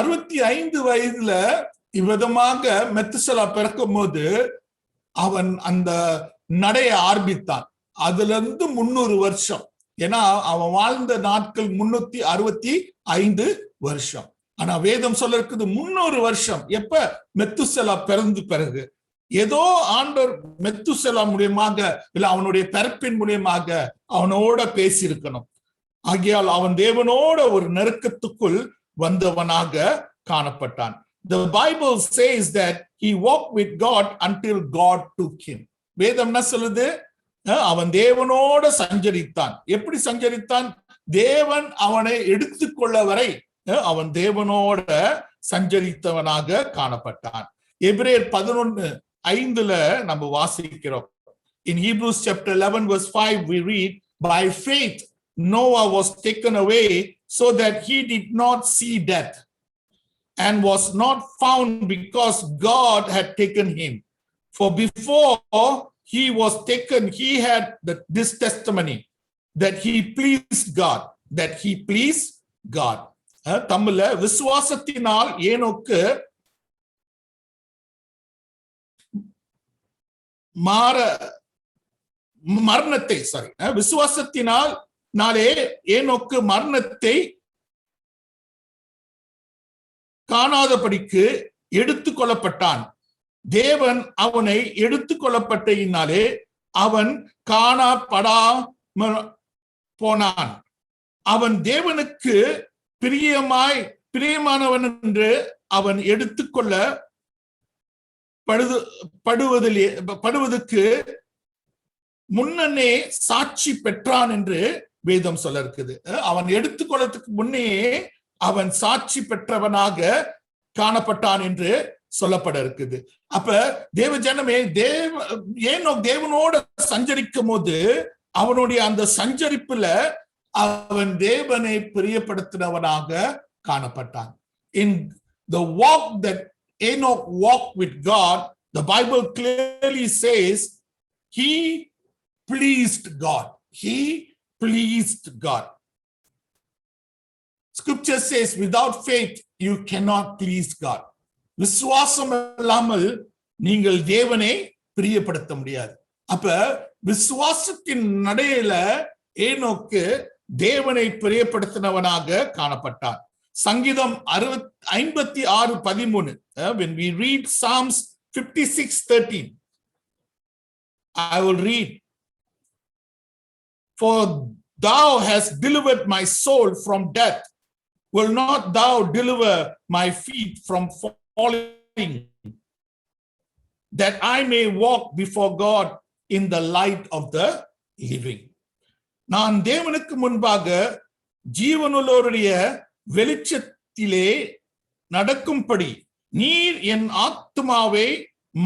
65 வயதுல இவ்விதமாக Methuselah பிறக்கும் போது அவன் அந்த நடைய ஆரம்பித்தான். அதுல இருந்து 300 வருஷம். ஏன்னா அவன் வாழ்ந்த நாட்கள் 365 வருஷம். ஆனா வேதம் சொல்ல இருக்குது 300 வருஷம். எப்ப? மெத்துசலா பிறந்து பிறகு. ஏதோ ஆண்டவர் மெத்துசலா மூலியமாக இல்ல அவனுடைய பிறப்பின் மூலியமாக அவனோட பேசி இருக்கணும். ஆகையால் அவன் தேவனோட ஒரு நெருக்கத்துக்குள் வந்தவனாக காணப்பட்டான். The Bible says that he walked with God until God took him. வேதம் என்ன சொல்லுது? அவன் தேவனோட சஞ்சரித்தான். எப்படி சஞ்சரித்தான்? தேவன் அவனை எடுத்துக்கொள்ள வரை அவன் தேவனோட சஞ்சரித்தவனாக காணப்பட்டான். எபிரேயர் 11:5 நம்ம வாசிக்கிறோம். In Hebrews chapter 11 verse 5 we read, by faith Noah was taken away so that he did not see death, and was not found because God had taken him. For before he was taken, he had this testimony that he pleased God, that he pleased God. தமிழ்ல விசுவாசத்தினால் ஏனோக்கு மரணத்தை விசுவாசத்தினாலே ஏனோக்கு மரணத்தை காணாதபடிக்கு எடுத்துக் கொள்ளப்பட்டான். தேவன் அவனை எடுத்துக் கொள்ளப்பட்டதினாலே அவன் காணப்படாம போனான். அவன் தேவனுக்கு பிரியமானவன் என்று அவன் எடுத்துக்கொள்ள படுவதற்கு முன்னே சாட்சி பெற்றான் என்று வேதம் சொல்ல இருக்குது. அவன் எடுத்துக்கொள்ளத்துக்கு முன்னே அவன் சாட்சி பெற்றவனாக காணப்பட்டான் என்று சொல்லப்பட இருக்குது. அப்ப தேவ ஜனமே தேவனோட சஞ்சரிக்கும் போது அவனுடைய அந்த சஞ்சரிப்புல அவன் தேவனை பிரியப்படுத்தினவனாக காணப்பட்டான். In the walk that Enoch walked with God, the Bible clearly says he pleased God. He pleased God. Scripture says without faith you cannot please God. விசுவாசம் இல்லாமல் நீங்கள் தேவனை பிரியப்படுத்த முடியாது. அப்ப விசுவாசத்தின் நடையில ஏனோக்கு தேவனை பிரியப்படுத்தினவனாக காணப்பட்டான். சங்கீதம் 56:13 when we read Psalms 56:13, I will read, for thou hast delivered my soul from death, will not thou deliver my feet from falling, that I may walk before God in the light of the living. நான் தேவனுக்கு முன்பாக ஜீவனுள்ளோருடைய வெளிச்சத்திலே நடக்கும்படி நீர் என் ஆத்துமாவை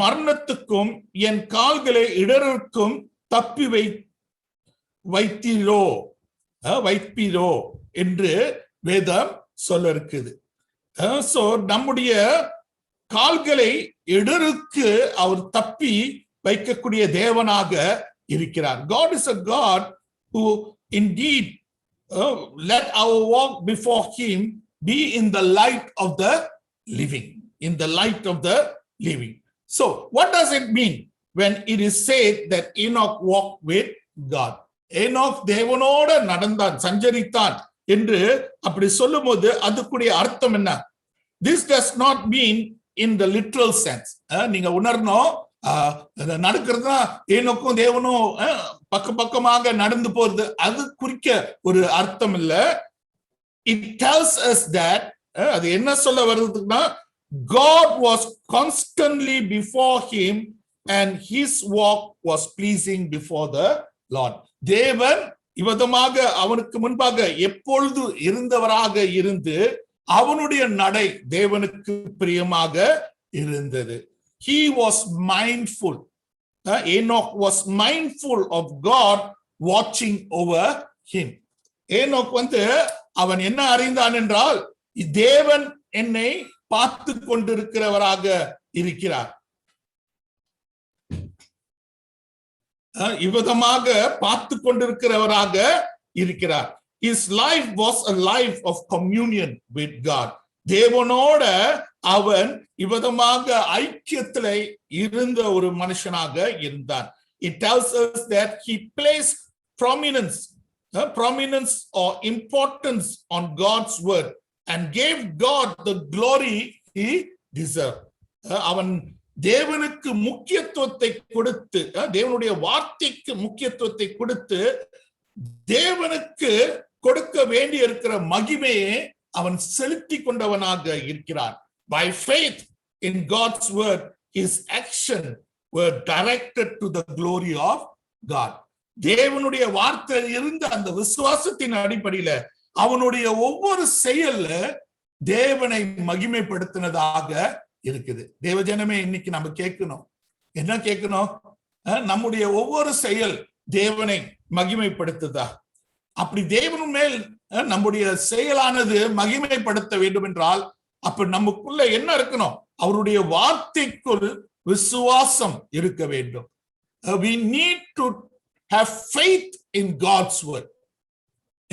மரணத்துக்கும் என் கால்களை இடருக்கும் தப்பி வைப்பீரோ என்று வேதம் சொல்ல இருக்குது. சோ நம்முடைய கால்களை இடருக்கு அவர் தப்பி வைக்கக்கூடிய தேவனாக இருக்கிறார். God is a God who indeed let our walk before him be in the light of the living, in the light of the living. So what does it mean when it is said that Enoch walked with God? Enoch தேவனோட நடந்தான், சஞ்சரித்தான் என்று அப்படி சொல்லும்போது அதுக்குடைய அர்த்தம் என்ன? This does not mean in the literal sense. நீங்க உணரணும், நடக்கிறதுனா ஏனோக்கும் தேவனும் பக்கமாக நடந்து போறது அது குறிக்க ஒரு அர்த்தம் இல்ல. It tells us that அது என்ன சொல்ல வருதுன்னா, God was constantly before him and his walk was pleasing before the Lord. தேவன் இவ்விதமாக அவனுக்கு முன்பாக எப்பொழுது இருந்தவராக இருந்து அவனுடைய நடை தேவனுக்கு பிரியமாக இருந்தது. He was mindful. Enoch was mindful of God watching over him. Enoch அவன் என்ன அறிந்தான் என்றால், தேவன் என்னை பார்த்து கொண்டிருக்கிறவராக இருக்கிறார். இவ்விதமாக பார்த்து கொண்டிருக்கிறவராக இருக்கிறார். His life was a life of communion with God. தேவனோட அவன் இவ்விதமாக ஐக்கியத்தில் இருந்த ஒரு மனுஷனாக இருந்தான். It tells us that he placed prominence or importance on God's word and gave God the glory he deserved. அவன் தேவனுக்கு முக்கியத்துவத்தை கொடுத்து, தேவனுடைய வார்த்தைக்கு முக்கியத்துவத்தை கொடுத்து தேவனுக்கு கொடுக்க வேண்டி இருக்கிற மகிமையை அவன் செலுத்தி கொண்டவனாக இருக்கிறான். By faith in God's word, his action were directed to the glory of God. தேவனுடைய வார்த்தை இருந்த அந்த விசுவாசத்தின் அடிப்படையில அவனுடைய ஒவ்வொரு செயல்ல தேவனை மகிமைப்படுத்தினதாக இருக்குது. தேவஜனமே, இன்னைக்கு நம்ம கேட்கணும், என்ன கேட்கணும்? நம்முடைய ஒவ்வொரு செயல் தேவனை மகிமைப்படுத்துதா? அப்படி தேவன் மேல் நம்முடைய செயலானது மகிமைப்படுத்த வேண்டும் என்றால் அப்ப நமக்குள்ள என்ன இருக்கணும்? அவருடைய வார்த்தைக்குள் விசுவாசம் இருக்க வேண்டும். We need to have faith in God's word.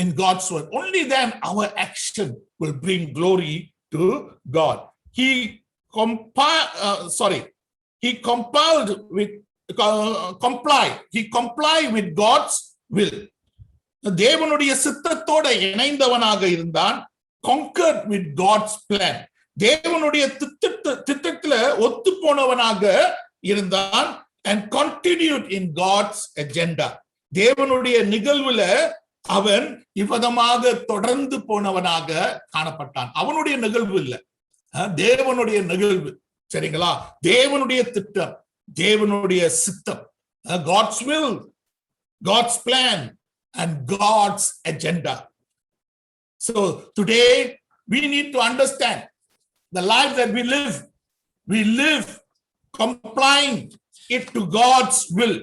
In God's word, only then our action will bring glory to God. He complied with God's will. தேவனுடைய சித்தத்தோட இணைந்தவனாக இருந்தான். conquered with God's plan. தேவனுடைய திட்டத்துல ஒத்து போனவனாக இருந்தான். and continued in God's agenda. தேவனுடைய நிகழ்வுல அவன் இவ்விதமாக தொடர்ந்து போனவனாக காணப்பட்டான். அவனுடைய நிகழ்வு இல்ல, தேவனுடைய நிகழ்வு. சரிங்களா? தேவனுடைய திட்டம், தேவனுடைய சித்தம், God's will, God's plan and God's agenda. So today we need to understand the life that we live complying it to God's will,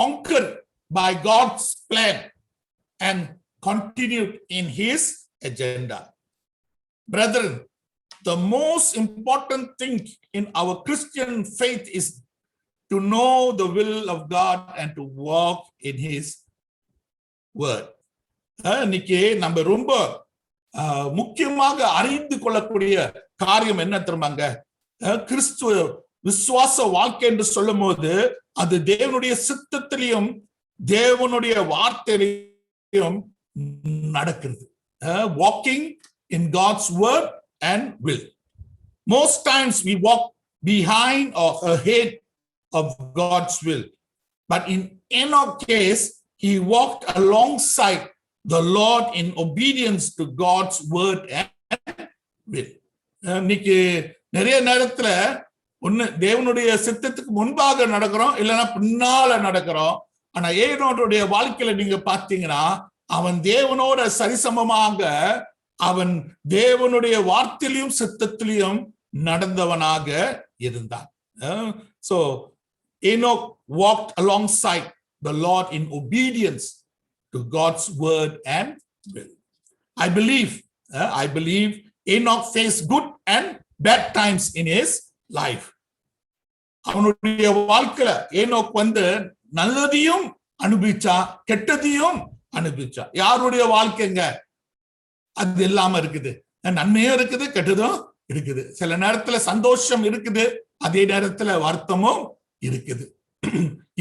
conquered by God's plan and continued in his agenda. Brethren, the most important thing in our Christian faith is to know the will of God and to walk in his word. இன்னைக்கு நம்ம ரொம்ப முக்கியமாக அறிந்து கொள்ளக்கூடிய காரியம் என்ன தெரியுமாங்க? கிறிஸ்துவ விசுவாச வாழ்க்கை என்று சொல்லும் போது அது தேவனுடைய சித்தத்திலையும் தேவனுடைய வார்த்தையிலையும் நடக்கிறது. Walking in God's word and will. Most times we walk behind or ahead of God's will, but in Enoch's case he walked alongside the Lord in obedience to God's word and will. இன்னைக்கு நிறைய நேரத்துல ஒண்ணு தேவனுடைய சித்தத்துக்கு முன்பாக நடக்கிறோம், இல்லைன்னா பின்னால நடக்கிறோம். ஆனா ஏனோடைய வாழ்க்கையில நீங்க பாத்தீங்கன்னா அவன் தேவனோட சரிசமமாக அவன் தேவனுடைய வார்த்தையிலும் சித்தத்திலையும் நடந்தவனாக இருந்தான். So Enoch walked alongside the Lord in obedience to God's word and will. I believe Enoch faced good and bad times in his life. அவனுடைய வாழ்க்கையில ஏனோக் நல்லதையும் அனுபவிச்சா, கெட்டதையும் அனுபவிச்சா. யாருடைய வாழ்க்கைங்க அது இல்லாம இருக்குது? நன்மையும் இருக்குது, கெட்டதும் இருக்குது. சில நேரத்துல சந்தோஷம் இருக்குது, அதே நேரத்துல வருத்தமும் இருக்குது.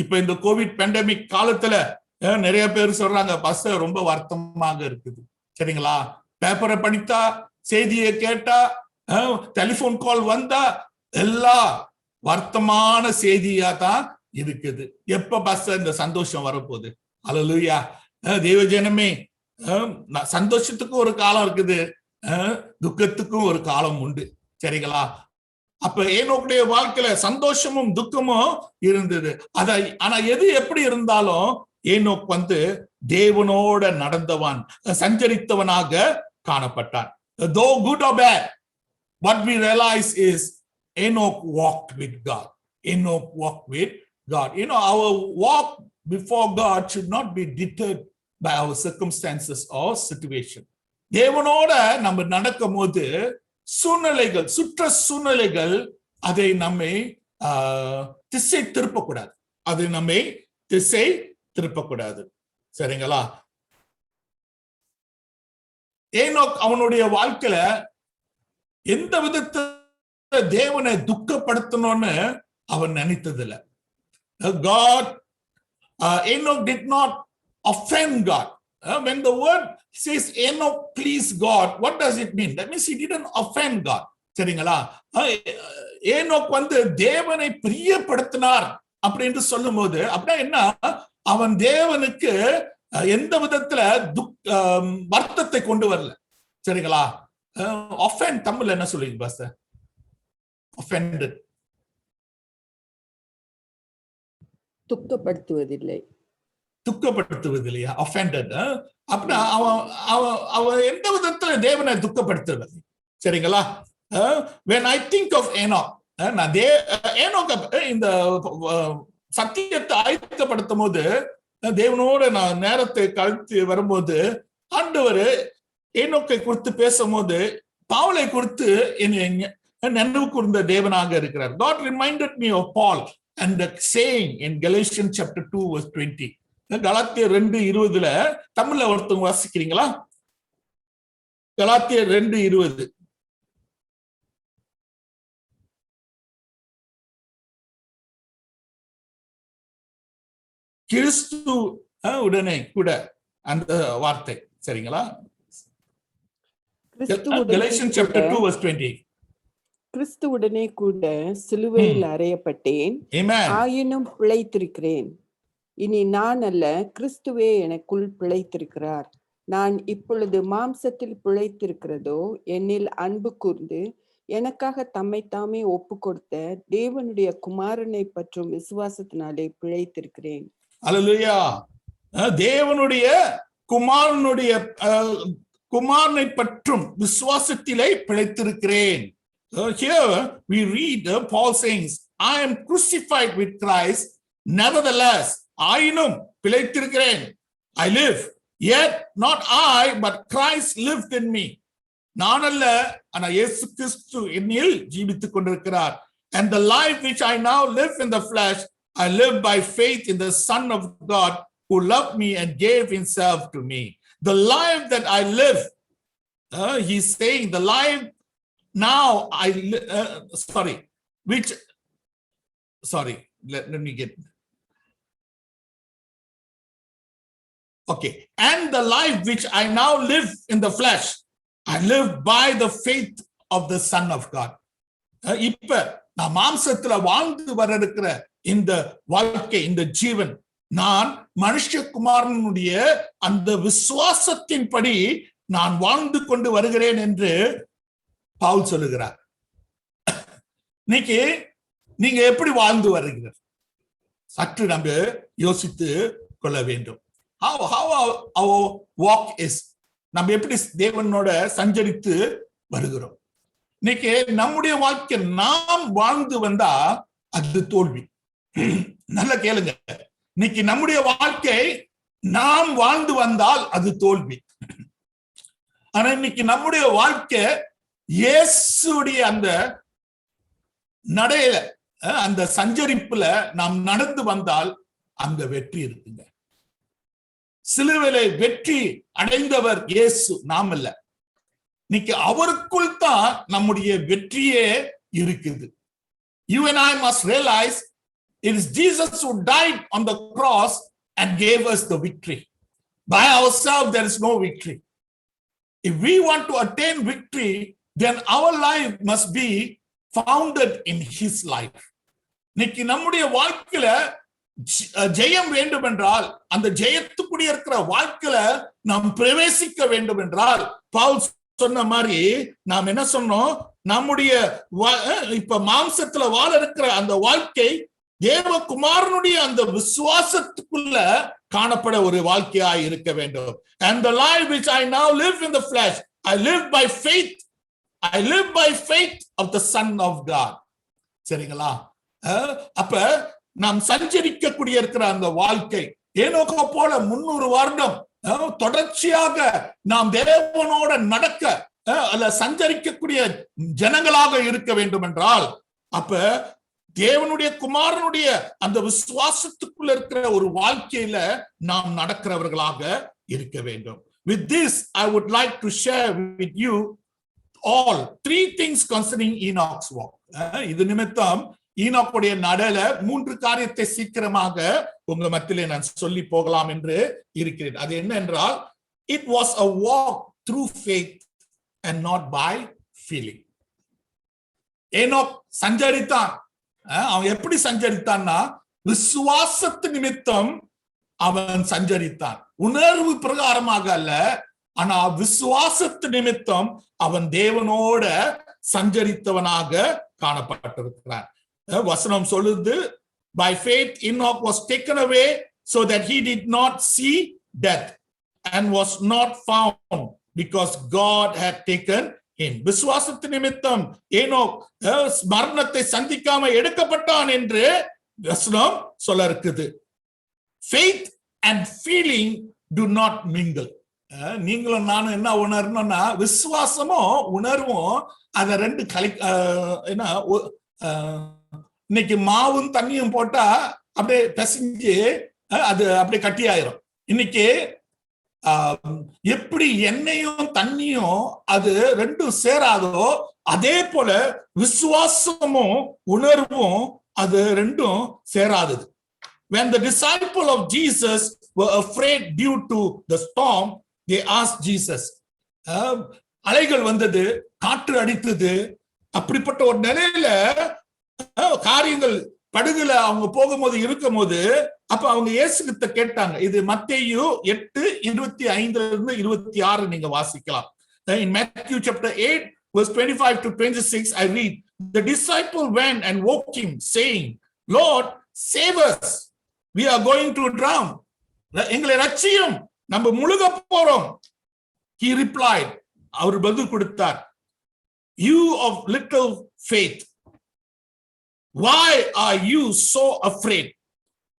இப்ப இந்த கோவிட் பேண்டமிக் காலத்துல நிறைய பேர் சொல்றாங்க பஸ் ரொம்ப வருத்தமாக இருக்குது. சரிங்களா? பேப்பரை படித்தா, செய்தியை கேட்டா, டெலிபோன் கால் வந்தா எல்லா வருத்தமான செய்தியா தான் இருக்குது. எப்ப பஸ் இந்த சந்தோஷம் வரப்போகுது? அல்லேலூயா. தேவஜனமே, சந்தோஷத்துக்கும் ஒரு காலம் இருக்குது, துக்கத்துக்கும் ஒரு காலம் உண்டு. சரிங்களா? அப்ப ஏனோக்குடைய வாழ்க்கையில சந்தோஷமும் துக்கமும் இருந்தது. ஆனா எது எப்படி இருந்தாலும் ஏனோக் தேவனோட நடந்தவன், சஞ்சரித்தவனாக காணப்பட்டான். Though good or bad, what we realize is Enoch walked with God. Enoch walked with God. You know, our walk before God should not be deterred by our circumstances or situation. தேவனோட நம்ம நடக்கும் போது சூழ்நிலைகள், சுற்ற சூழ்நிலைகள் அதை நம்மை திசை திருப்பக்கூடாது. அது நம்மை திசை திருப்பக்கூடாது. சரிங்களா? ஏனோக் அவனுடைய வாழ்க்கையில எந்த விதத்தை தேவனை துக்கப்படுத்தணும்னு அவன் நினைத்ததில்லை. God, Enoch did not offend God. When the word says Enoch pleased God, what does it mean? That means he didn't offend God. சரிங்களா? ஏனோக் தேவனை பிரியப்படுத்தினார் அப்படின்னு சொல்லும் போது அப்படின்னா என்ன? அவன் தேவனுக்கு எந்த விதத்துல வருத்தத்தை கொண்டு வரல. சரிங்களா? offend தமிழ்ல என்ன சொல்லுவீங்க பாஸ்டர்? offended துக்கப்படுத்துவதில்லை. துக்கப்படுத்துவதில்லையா? offended. அப்படின்னா அவன் எந்த விதத்துல தேவனை துக்கப்படுத்துறது? சரிங்களா? when I think of Enoch, நான் இந்த சத்தியத்தை ஆயத்தப்படுத்தும் போது, தேவனோட நான் நேரத்தை கழித்து வரும்போது, ஆண்டவர் ஏனோக்கை குறித்து பேசும்போது பவுலை குறித்து நினைவு கூர்ந்த தேவனாக இருக்கிறார். God reminded me of Paul and the saying in Galatians chapter 2 verse 20. கலாத்தியர் 2:20 தமிழ்ல ஒருத்தவங்க வாசிக்கிறீங்களா? கலாத்தியர் 2:20. கிறிஸ்து உடனே கூட அந்த வார்த்தை, சரிங்களா? Galatians chapter 2 verse 20. கிறிஸ்துவுடனே கூட சிலுவையில் அறையப்பட்டேன், ஆயினும் பிழைத்திருக்கிறேன். இனி நான் அல்ல, கிறிஸ்துவே எனக்குள் பிழைத்திருக்கிறார். நான் இப்பொழுது மாம்சத்தில் பிழைத்திருக்கிறதோ என்னில் அன்பு கூர்ந்து எனக்காக தம்மை தாமே ஒப்பு கொடுத்த தேவனுடைய குமாரனை பற்றும் விசுவாசத்தினாலே பிழைத்திருக்கிறேன். அல்லேலூயா. தேவனுடைய குமாரனை பற்றும் விசுவாசத்திலே பிழைத்திருக்கிறேன். Here we read Paul saying, I am crucified with Christ, nevertheless ஆயினும் பிழைத்திருக்கிறேன். I live, yet not I, but Christ lived in me. நான் அல்ல, ஆனா இயேசு கிறிஸ்து என்னில் ஜீவித்துக் கொண்டிருக்கிறார். And the life which I now live in the flesh, I live by faith in the Son of God who loved me and gave himself to me. The life that I live, he's saying the life now let me get. Okay, and the life which I now live in the flesh, I live by the faith of the Son of God. இப்ப நான் மாம்சத்துல வாழ்ந்து வர இருக்கிற இந்த வாழ்க்கை, இந்த ஜீவன், நான் மனுஷகுமாரனுடைய அந்த விசுவாசத்தின்படி நான் வாழ்ந்து கொண்டு வருகிறேன் என்று பவுல் சொல்லுகிறார். இன்னைக்கு நீங்க எப்படி வாழ்ந்து வருகிறீர்கள்? சற்று நம்ம யோசித்து கொள்ள வேண்டும். How our walk is. நம்ம எப்படி தேவனோட சஞ்சரித்து வருகிறோம்? இன்னைக்கு நம்முடைய வாழ்க்கை நாம் வாழ்ந்து வந்தா அது தோல்வி. நல்லா கேளுங்க. இன்னைக்கு நம்முடைய வாழ்க்கை நாம் வாழ்ந்து வந்தால் அது தோல்வி. ஆனா இன்னைக்கு நம்முடைய வாழ்க்கை இயேசுடைய அந்த நடையில, அந்த சஞ்சரிப்புல நாம் நடந்து வந்தால் அங்க வெற்றி இருக்குங்க. சிலுவையிலே வெற்றி அடைந்தவர் இயேசு, நாம் அல்ல. இன்னைக்கு அவருக்குள் தான் நம்முடைய வெற்றியே இருக்குது. You and I must realize it is Jesus who died on the cross and gave us the victory. By ourselves there is no victory. If we want to attain victory, then our life must be founded in his life. இன்னைக்கு நம்முடைய வாழ்க்கையில ஜெயம் வேண்டும் என்றால், அந்த ஜெயத்துக்குரிய இருக்கிற வாழ்க்கையில நாம் பிரவேசிக்க வேண்டும் என்றால், பவுல் சொன்ன மாதிரி நாம் என்ன சொன்னோம்? நம்முடைய இப்ப மாம்சத்துல வாழ இருக்கிற அந்த வாழ்க்கை தேவகுமாரனுடைய அந்த விசுவாசத்துக்குள்ள காணப்பட ஒரு வாழ்க்கையாய் இருக்க வேண்டும். And the life which I now live in the flesh, I live by faith. I live by faith of the Son of God. சரிங்களா? அப்ப நாம் சஞ்சரிக்கக்கூடிய இருக்கிற அந்த வாழ்க்கை ஏனோக்கை போல 300 வருடம் தொடர்ச்சியாக நாம் தேவனோட நடக்க அல்ல சஞ்சரிக்கக்கூடிய ஜனங்களாக இருக்க வேண்டும் என்றால், அப்ப தேவனுடைய குமாரனுடைய அந்த விசுவாசத்துக்குள்ள இருக்கிற ஒரு வாழ்க்கையில நாம் நடக்கிறவர்களாக இருக்க வேண்டும். With this, I would like to share with you all 3 things concerning Enoch's walk. இது நிமித்தம் ஈனோக்குடைய நடையில 3 காரியத்தை சீக்கிரமாக உங்க மத்தியிலே நான் சொல்லி போகலாம் என்று இருக்கிறேன். அது என்ன என்றால், it was a walk through faith and not by feeling. Enoch சஞ்சரித்தான். அவன் எப்படி சஞ்சரித்தான்னா, விசுவாசத்து நிமித்தம் அவன் சஞ்சரித்தான். உணர்வு பிரகாரமாக அல்ல, ஆனா விசுவாசத்து நிமித்தம் அவன் தேவனோட சஞ்சரித்தவனாக காணப்பட்டிருக்கிறான். வசனம் சொல்லுது, by faith Enoch was taken away so that he did not see death and was not found because God had taken him. விசுவாசத்து நிமித்தம் ஏனோக் மரணத்தை சந்திக்காம எடுக்கப்பட்டான் என்று வசனம் சொல்ல இருக்குது. faith and feeling do not mingle. நீங்களும் நானும் என்ன உணரணும்னா, விசுவாசமும் உணர்வும் அத ரெண்டு என்ன, இன்னைக்கு மாவும் தண்ணியும் போட்டா அப்படியே பிசைஞ்சு அது அப்படியே கட்டியாயிரும். இன்னைக்கு எப்படி எண்ணெயும் தண்ணியும் அது ரெண்டும் சேராதோ அதே போல விசுவாசமும் உணர்வும் அது ரெண்டும் சேராதது. When the disciple of Jesus were afraid due to the storm, they asked Jesus. அலைகள் வந்தது, காற்று அடித்தது, அப்படிப்பட்ட ஒரு நிலையில காரியங்கள் படகுல அவங்க போகும்போது இருக்கும் போது அப்ப அவங்க இயேசு கிட்ட கேட்டாங்க. இது மத்தேயு 8:25-26 நீங்க வாசிக்கலாம். In Matthew chapter 8 verse 25 to 26 I read, the disciple went and woke him saying, Lord, save us, we are going to drown. எங்களை ரட்சியும், நம்ம முழுக போறோம். He replied, அவர் பதில் கொடுத்தார், you of little faith, why are you so afraid?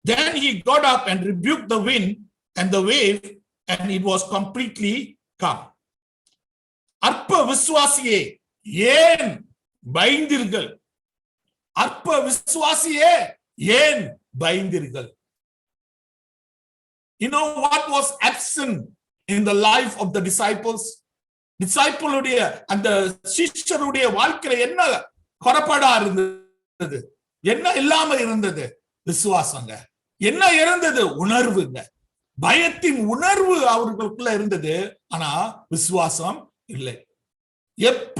Then he got up and rebuked the wind and the wave, and it was completely calm. அற்ப விசுவாசியே ஏன் பயந்தீர்கள்? அற்ப விசுவாசியே ஏன் பயந்தீர்கள்? You know what was absent in the life of the disciples? Disciple-உடைய அந்த சிஷ்யருடைய வாழ்க்கையில என்ன குறைபாடா இருந்தது? என்ன இல்லாம இருந்தது? விசுவாசங்க. என்ன இருந்தது? உணர்வுங்க. பயத்தின் உணர்வு அவர்களுக்குள்ள இருந்தது, ஆனா விசுவாசம் இல்லை. எப்ப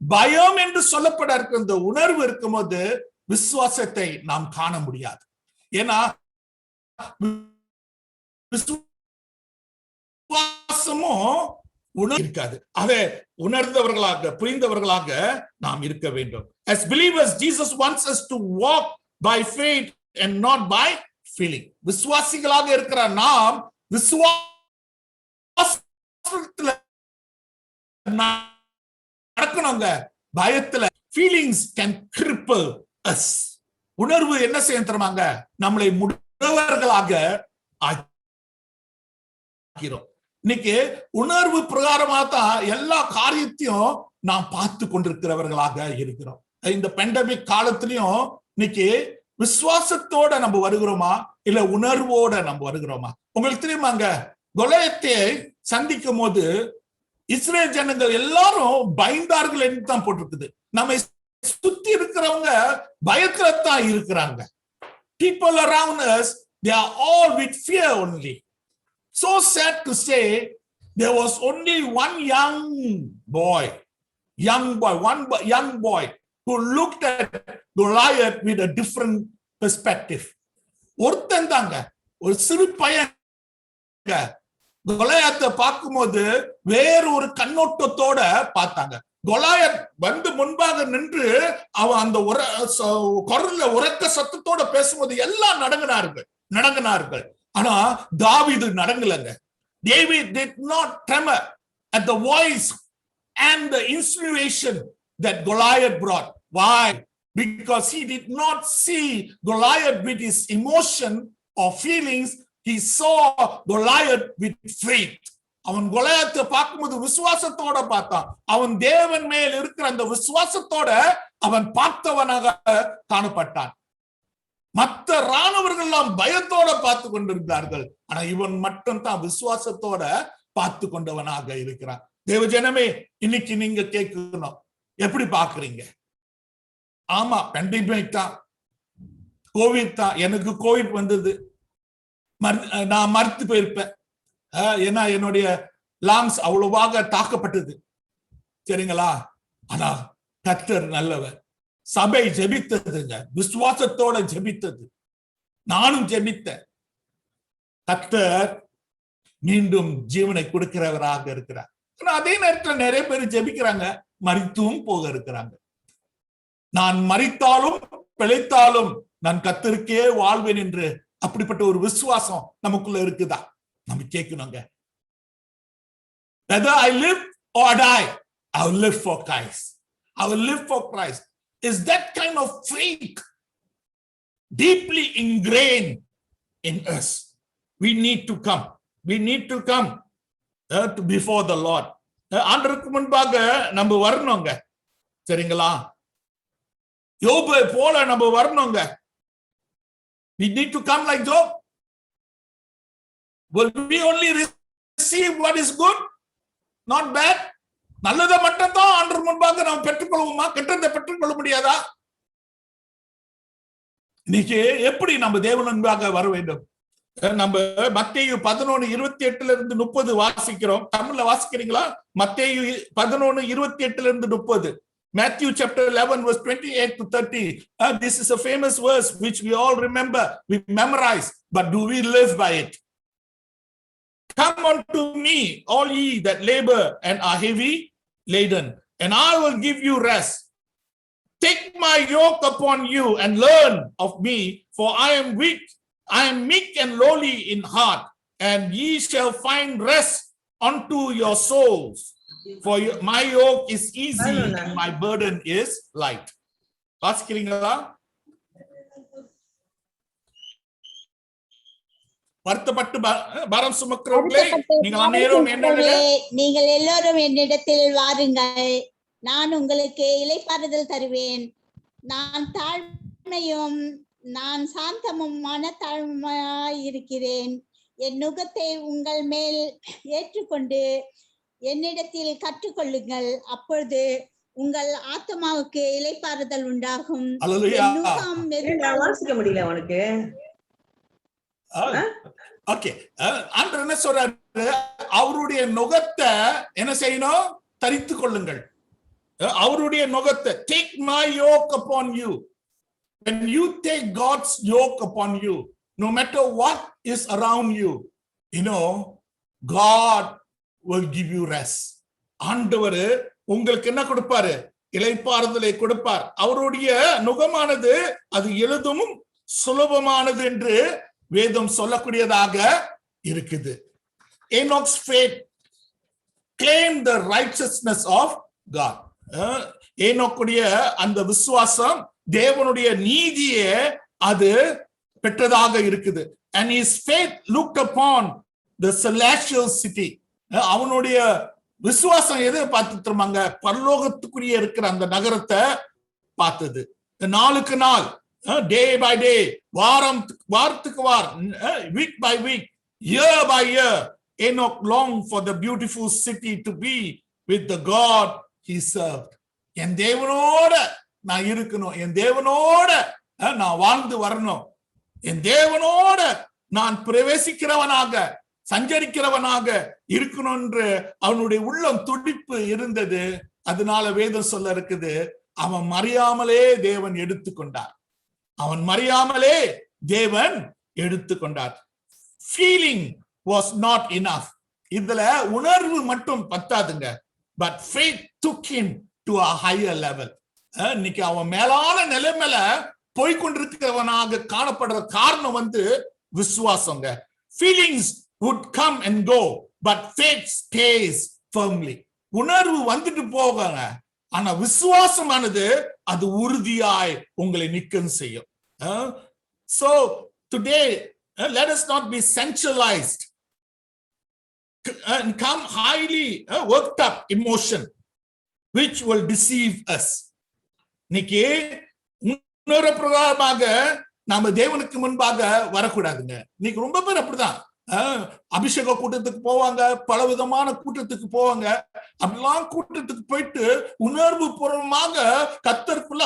பயம் என்று சொல்லப்பட இருக்க இந்த உணர்வு இருக்கும்போது விசுவாசத்தை நாம் காண முடியாது. ஏன்னா விசுவாசமும் உணர்வு இருக்காது. அதை உணர்ந்தவர்களாக புரிந்தவர்களாக நாம் இருக்க வேண்டும். As believers, Jesus wants us to walk by faith and not by feeling. விசுவாசிகளாக இருக்கிற நாம் விசுவாசத்துல நடக்கணுங்க, பயத்துல. Feelings can cripple us. உணர்வு என்ன செய்யும் தெரியுமாங்க? நம்மளை முடவர்களாக ஆக்கிறோம். இன்னைக்கு உணர்வு பிரகாரமா தான் எல்லா காரியத்தையும் நாம் பார்த்து கொண்டிருக்கிறவர்களாக இருக்கிறோம். இந்த பெண்டமிக் காலத்திலையும் இன்னைக்கு விசுவாசத்தோட நம்ம வருகிறோமா இல்ல உணர்வோட நம்ம வருகிறோமா? உங்களுக்கு தெரியுமாங்க, கொலியாத்தை சந்திக்கும் போது இஸ்ரேல் ஜனங்கள் எல்லாரும் பயந்தார்கள் என்று தான் போட்டிருக்குது. நம்ம சுத்தி இருக்கிறவங்க பயத்துல தான் இருக்கிறாங்க. People around us, they are all with fear only. So sad to say, there was only one young boy who looked at Goliath with a different perspective. ஒருத்தன் தாங்க, ஒரு சிறு பையன் கொலியாத்தை பார்க்கும்போது வேறு ஒரு கண்ணோட்டத்தோட பார்த்தாங்க. கொலியாத் வந்து முன்பாக நின்று அவன் அந்த குரல்ல உரக்க சத்தத்தோட பேசும்போது எல்லாம் நடங்கினார்கள். ஆனா தாவீது நடங்கலங்க. David did not tremor at the voice and the insinuation that Goliath brought. Why? Because he did not see Goliath with his emotion or feelings. He saw Goliath with faith. அவன் கொலியாத்தை பார்க்கும்போது விசுவாசத்தோட பார்த்தான். அவன் தேவன் மேல் இருக்கிற அந்த விசுவாசத்தோட அவன் பார்த்தவனாக காணப்பட்டான். மற்ற ராணுவர்கள் எல்லாம் பயத்தோட பார்த்து கொண்டிருந்தார்கள். ஆனா இவன் மட்டும் தான் விசுவாசத்தோட பார்த்து கொண்டவனாக இருக்கிறான். தேவ ஜனமே, இன்னைக்கு நீங்க கேட்கணும், எப்படி பாக்குறீங்க? ஆமா, பெண்டமிக் தான், கோவிட் தான். எனக்கு கோவிட் வந்தது, நான் மறுத்து போயிருப்பேன். ஏன்னா என்னுடைய லாங்ஸ் அவ்வளவாக தாக்கப்பட்டது. சரிங்களா? ஆனா கர்த்தர் நல்லவர். சபை ஜெபித்ததுங்க, விசுவாசத்தோட ஜெபித்தது. நானும் ஜெபித்தேன். கர்த்தர் மீண்டும் ஜீவனை கொடுக்கிறவராக இருக்கிறார். அதே நேரத்தில் நிறைய பேர் ஜெபிக்கிறாங்க, மரித்தும் போக இருக்கிறாங்க. நான் மரித்தாலும் பிழைத்தாலும் நான் கர்த்தருக்கே வாழ்வேன் என்று அப்படிப்பட்ட ஒரு விசுவாசம் நமக்குள்ள இருக்குதா? நம்ம கேட்கணுங்க. Whether I live or die, I will live for Christ. I will live for Christ. Is that kind of faith deeply ingrained in us? We need to come. We need to come before the Lord. ஆண்டவருக்கு முன்பாக நம்ம வரணுங்க. சரிங்களா? யோபு போல நம்ம வரணுங்க. We need to come like Job. Will we only receive what is good, not bad? நல்லதை மட்டும் தான் ஆண்டவர் முன்பாக நாம் பெற்றுக்கொள்வோமா? கெட்டதை பெற்றுக்கொள்ள முடியாதா? இன்னைக்கு எப்படி நம்ம தேவன் முன்பாக வர வேண்டும்? நம்ம மத்தேயு 11:28 வாசிக்கிறோம். தமிழ்ல வாசிக்கிறீங்களா? மத்தேயு 11:28 Matthew chapter 11 verse 28 to 30. This is a famous verse which we all remember, we memorize, but do we live by it? Come unto me, all ye that labor and are heavy laden, and I will give you rest. Take my yoke upon you and learn of me, for I am meek and lowly in heart, and ye shall find rest unto your souls. For my yoke is easy and my burden is light. வாசிக்கிறீங்களா? வருத்தப்பட்டு பாரம் சுமக்கிறவர்களே, நீங்கள் எல்லோரும் என்னிடத்தில் வாருங்கள், நான் உங்களுக்கு இளைப்பாறுதல் தருவேன். நான் சாந்தமும் மனத்தாழ்மையாயிருக்கிறேன். என் நுகத்தை உங்கள் மேல் ஏற்றுக்கொண்டு என்னிடத்தில் கற்றுக்கொள்ளுங்கள், அப்பொழுது உங்கள் ஆத்மாவுக்கு இளைப்பாறுதல் உண்டாகும். வாசிக்க முடியல உனக்கு? ஓகே, ஆண்டவர் என்ன சொல்றாரு? அவருடைய நுகத்தை என்ன செய்யணும்? தரித்து கொள்ளுங்கள். அவருடைய நுகத்தை, take my yoke upon you. When you take God's yoke upon you, no matter what is around you, God will give you rest. ஆண்டவர் உங்களுக்கு என்ன கொடுப்பாரு? இளைப்பாறுதலை கொடுப்பார். அவருடைய நுகமானது அது எளிதும் சுலபமானது என்று வேதம் சொல்லக்கூடியதாக இருக்குது. Enoch's faith claimed the righteousness of God. ஏனோக்குடைய அந்த விசுவாசம் தேவனுடைய நீதியை அது பெற்றதாக இருக்குது. And his faith looked upon the celestial city. அவனுடைய விசுவாசம் எதை பார்த்துட்டு இருந்தாங்க? பரலோகத்துக்குரிய இருக்கிற அந்த நகரத்தை பார்த்தது. நாளுக்கு நாள், டே பை டே, வாரத்துக்கு வாரம், week by week, year by year, Enoch longed for the beautiful city to be with the God he served. என் தேவனோட நான் இருக்கணும், என் தேவனோட நான் வாழ்ந்து வரணும், என் தேவனோட நான் பிரவேசிக்கிறவனாக சஞ்சரிக்கிறவனாக இருக்கணும் என்று அவனுடைய உள்ளம் துடிப்பு இருந்தது. அதனால வேதம் சொல்ல இருக்குது, அவன் மறியாமலே தேவன் எடுத்துக்கொண்டார். அவன் மறியாமலே தேவன் எடுத்துக்கொண்டார். Feeling was not enough. இதுல உணர்வு மட்டும் பத்தாதுங்க. But faith took him to a higher level. இன்னைக்கு அவன் மேலான நிலைமையில போய்கொண்டிருக்கிறவனாக காணப்படுற காரணம் விசுவாசங்க. Feelings would come and go, but faith stays firmly. உணர்வு வந்துட்டு போகாங்க, ஆனா விசுவாசமானது அது உறுதியாய் உங்களை நிற்க செய்யும். So today let us not be centralized and come highly worked up emotion which will deceive us. இன்னைக்கு உணர்வு பிரகாரமாக நாம தேவனுக்கு முன்பாக வரக்கூடாதுங்க. இன்னைக்கு ரொம்ப பேர் அப்படிதான். அபிஷேக கூட்டத்துக்கு போவாங்க, பல விதமான கூட்டத்துக்கு போவாங்க. அப்படிலாம் கூட்டத்துக்கு போயிட்டு உணர்வு பூர்வமாக கர்த்தருக்குள்ள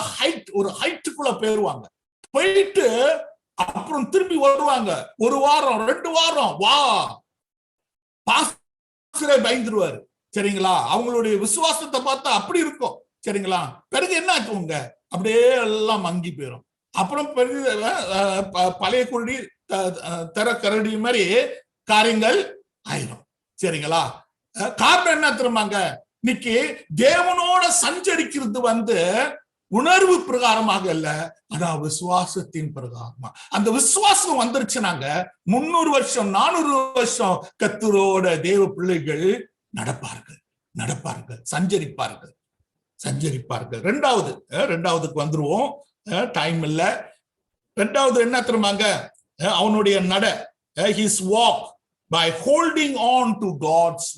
ஒரு ஹைட்டுக்குள்ள போயிருவாங்க. போயிட்டு அப்புறம் திரும்பி வருவாங்க. ஒரு வாரம் 2 வாரம் வா பாஸ்டரே பயந்துருவாரு. சரிங்களா? அவங்களுடைய விசுவாசத்தை பார்த்தா அப்படி இருக்கும். சரிங்களா? பிறகு என்ன ஆச்சுங்க? அப்படியே எல்லாம் மங்கி போயிடும். அப்புறம் பழைய குருடி தர கரடி மாதிரி காரியங்கள் ஆயிரும். சரிங்களா? காரணம் என்ன தெரியுமாங்க? இன்னைக்கு தேவனோட சஞ்சரிக்கிறது உணர்வு பிரகாரமாக இல்ல, ஆனா விசுவாசத்தின் பிரகாரமா. அந்த விசுவாசம் வந்துருச்சுனாங்க 300 வருஷம் 400 வருஷம் கர்த்தரோட தேவ பிள்ளைகள் நடப்பார்கள், சஞ்சரிப்பார்கள். ரெண்டாவதுக்கு வந்துருவோம், டைம் இல்ல. ரெண்டாவது என்ன தெரியுமாங்க? அவனுடைய நட, his walk by holding on to God's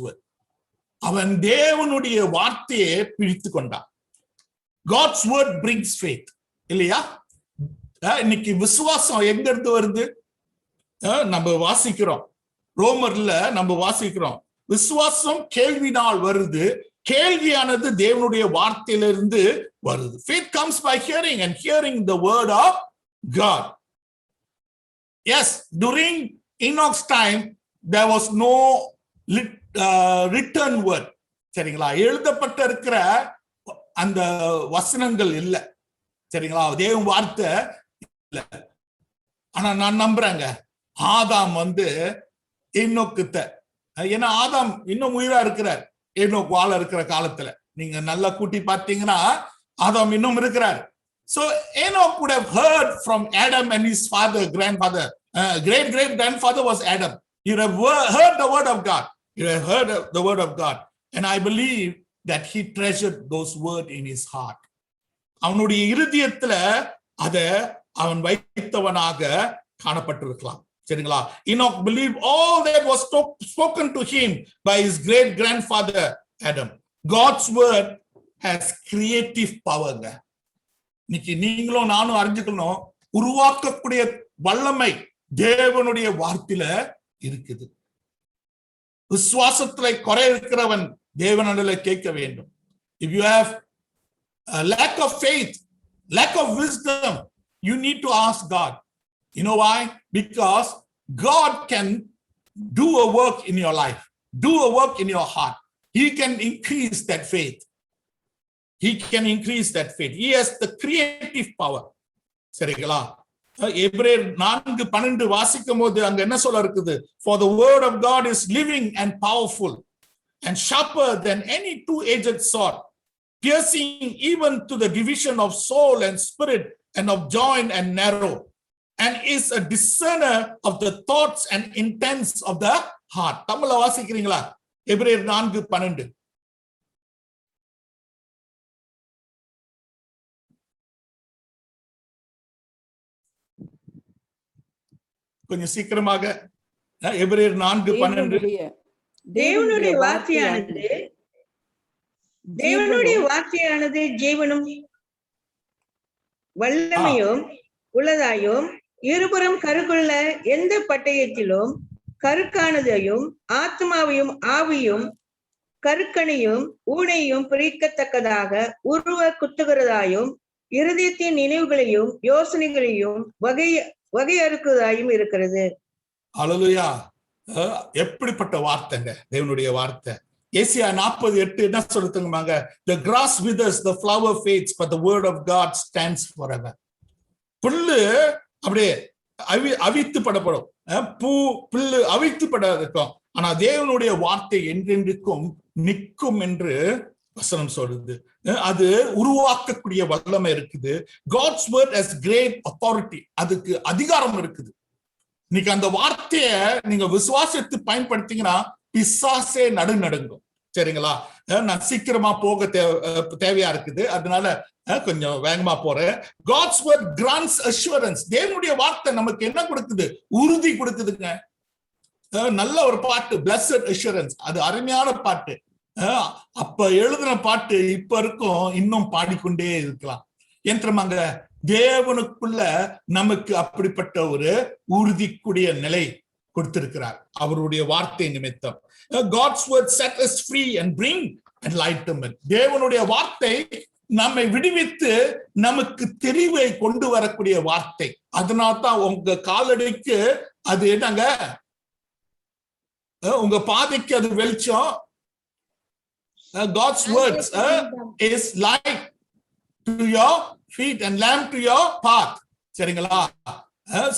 word. அவன் தேவனுடைய வார்த்தையை பிடித்து கொண்டான். God's word brings faith. இல்லையா? இன்னைக்கு விசுவாசம் எங்க இருந்து வருது? நம்ம வாசிக்கிறோம், ரோமர்ல நம்ம வாசிக்கிறோம், விசுவாசம் கேள்வினால் வருது, கேள்வியானது தேவனுடைய வார்த்தையிலிருந்து வருது. Faith comes by hearing and hearing the word of God. Yes, during Enoch's time there was no written word. சரிங்களா? எழுதப்பட்ட இருக்கிற அந்த வசனங்கள் இல்ல. சரிங்களா? தேவ வார்த்தை இல்ல. ஆனா நான் நம்புறேங்க, ஆதாம் ஏனோக்குத்த, ஏன்னா ஆதாம் இன்னும் உயிரா இருக்கிறார். ஏனோக்கு வாழ இருக்கிற காலத்துல நீங்க நல்லா கூட்டி பார்த்தீங்கன்னா ஆதாம் இன்னும் இருக்கிறார். So Enoch would have heard from Adam and his grandfather. Great grandfather was Adam. He would have heard the word of God. And I believe that he treasured those words in his heart. அவனுடைய இருதயத்துல அவன் வைத்தவனாக காணப்பட்டிருக்கலாம். சரிங்களா? Enoch believed all that was spoken to him by his great grandfather Adam. God's word has creative power. இன்னைக்கு நீங்களும் நானும் அறிஞ்சுக்கணும், உருவாக்கக்கூடிய வல்லமை தேவனுடைய வார்த்தையில இருக்குது. விசுவாசத்துல குறை இருக்கிறவன் தேவனிடத்துல கேட்க வேண்டும். If you have a lack of faith, lack of wisdom, you need to ask God. You know why? Because God can do a work in your life, do a work in your heart. He can increase that faith. He has the creative power. சரிங்களா? எபிரேயர் 4:12 வாசிக்கும் போது அங்க என்ன சொல்ல இருக்குது? For the word of God is living and powerful and sharper than any two-edged sword, piercing even to the division of soul and spirit and of joint and marrow, and is a discerner of the thoughts and intents of the heart. தமிழ்ல வாசிக்கிறீங்களா? எபிரேயர் 4:12. கொஞ்சம் சீக்கிரமாக. எபிரேயர் 4:12. தேவனுடைய வார்த்தையானது ஜீவனும் வல்லமையும் உள்ளதாயும் இருபுறம் கருக்குள்ள எந்த பட்டயத்திலும் கருக்கானதையும் ஆத்மாவையும் ஆவியும் கருக்கனையும் ஊனையும் பிரிக்கத்தக்கதாக உருவ குத்துகிறதாயும் இருதயத்தின் நினைவுகளையும் யோசனைகளையும் வகையறுக்கிறதாயும் இருக்கிறது. அல்லேலூயா! எப்படிப்பட்ட வார்த்தைங்க தேவனுடைய வார்த்தை. ஏசாயா 40:8 என்ன சொல்லுதுங்கமாங்க? The grass withers, the flower fades, but the word of God stands forever. புல்லு அப்படியே அவித்து படப்படும், புல்லு அவித்து பட இருக்கும், ஆனா தேவனுடைய வார்த்தை என்றென்றைக்கும் நிற்கும் என்று வசனம் சொல்லுது. அது உருவாக்கக்கூடிய வல்லமை இருக்குது. God's word has great authority. அதுக்கு அதிகாரம் இருக்குது. இன்னைக்கு அந்த வார்த்தைய நீங்க விசுவாசத்தை பயன்படுத்தீங்கன்னா பிசாசே நடுங்கும். சரிங்களா? நான் சீக்கிரமா போக தேவையா இருக்குது, அதனால கொஞ்சம் வேகமா போறேன். God's word grants assurance. தேவனுடைய வார்த்தை நமக்கு என்ன கொடுக்குது? உறுதி கொடுக்குதுங்க. நல்ல ஒரு பாட்டு, blessed assurance, அது அருமையான பாட்டு. அப்ப எழுதின பாட்டு இப்ப இருக்கும், இன்னும் பாடிக்கொண்டே இருக்கலாம். ஏற்றமாங்க தேவனுக்குள்ள நமக்கு அப்படிப்பட்ட ஒரு உறுதிக்குரிய நிலை கொடுத்திருக்கிறார் அவருடைய வார்த்தை நிமித்தம். God's word set us free and bring enlightenment. தேவனுடைய வார்த்தை நம்மை விடுவித்து நமக்கு தெரிவை கொண்டு வரக்கூடிய வார்த்தை. அதனால்தான் உங்க காலடிக்கு அது என்னங்க, உங்க பாதைக்கு அது வெளிச்சம். God's words is light to your feet and lamp to your path. சரிங்களா?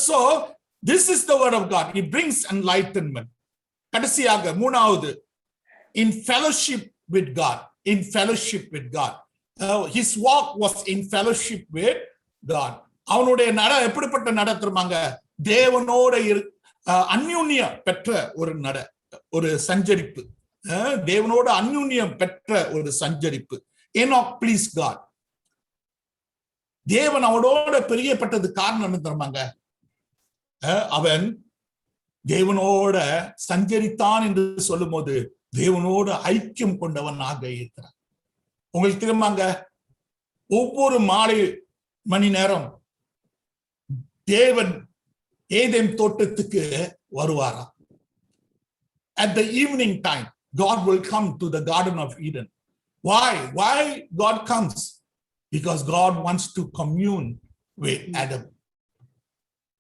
So This is the word of God. It brings enlightenment. கடைசியாக மூணாவது, in fellowship with God. In fellowship with God. His walk was in fellowship with God. அவனுடைய நட எப்படிப்பட்ட நட தெரியுமாங்க? தேவனோட அந்யுன்யம் பெற்ற ஒரு சஞ்சரிப்பு. தேவனோட அந்யுன்யம் பெற்ற ஒரு சஞ்சரிப்பு. Enoch pleased God. தேவன் அவனோட பிரியப்பட்டது காரணம் என்ன தெரியுமாங்க? அவன் தேவனோட சஞ்சரித்தான் என்று சொல்லும் போது தேவனோடு ஐக்கியம் கொண்டவனாக இருக்கிறான். உங்களுக்கு தெரியுமாங்க, ஒவ்வொரு மாலை மணி நேரம் தேவன் ஏதேன் தோட்டத்துக்கு வருவாராம். At the evening time, God will come to the Garden of Eden. Why God comes? Because God wants to commune with Adam.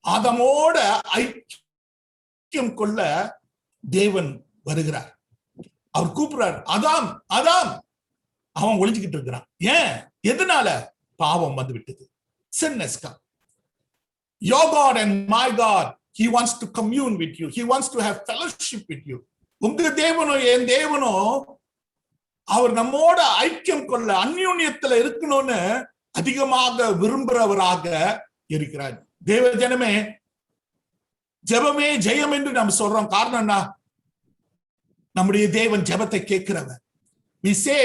ஆதமோட ஐக்கியம் கொள்ள தேவன் வருகிறார். அவர் கூப்பிடுறார், ஆதாம் ஆதாம். அவன் ஒளிஞ்சுக்கிட்டு இருக்கிறான். ஏன்? எதனால? பாவம் வந்து விட்டது. Sin has come. Your God and my God, he wants to commune with you. He wants to have fellowship with you. உங்க தேவனோ என் தேவனோ அவர் நம்மோட ஐக்கியம் கொள்ள அந்யுன்யத்துல இருக்கணும்னு அதிகமாக விரும்புறவராக இருக்கிறார். தேவ ஜனமே, ஜெபமே ஜெயம் என்று நாம் சொல்றோம். காரணம் என்ன? நம்முடைய தேவன் ஜெபத்தை கேட்கிறவர். We say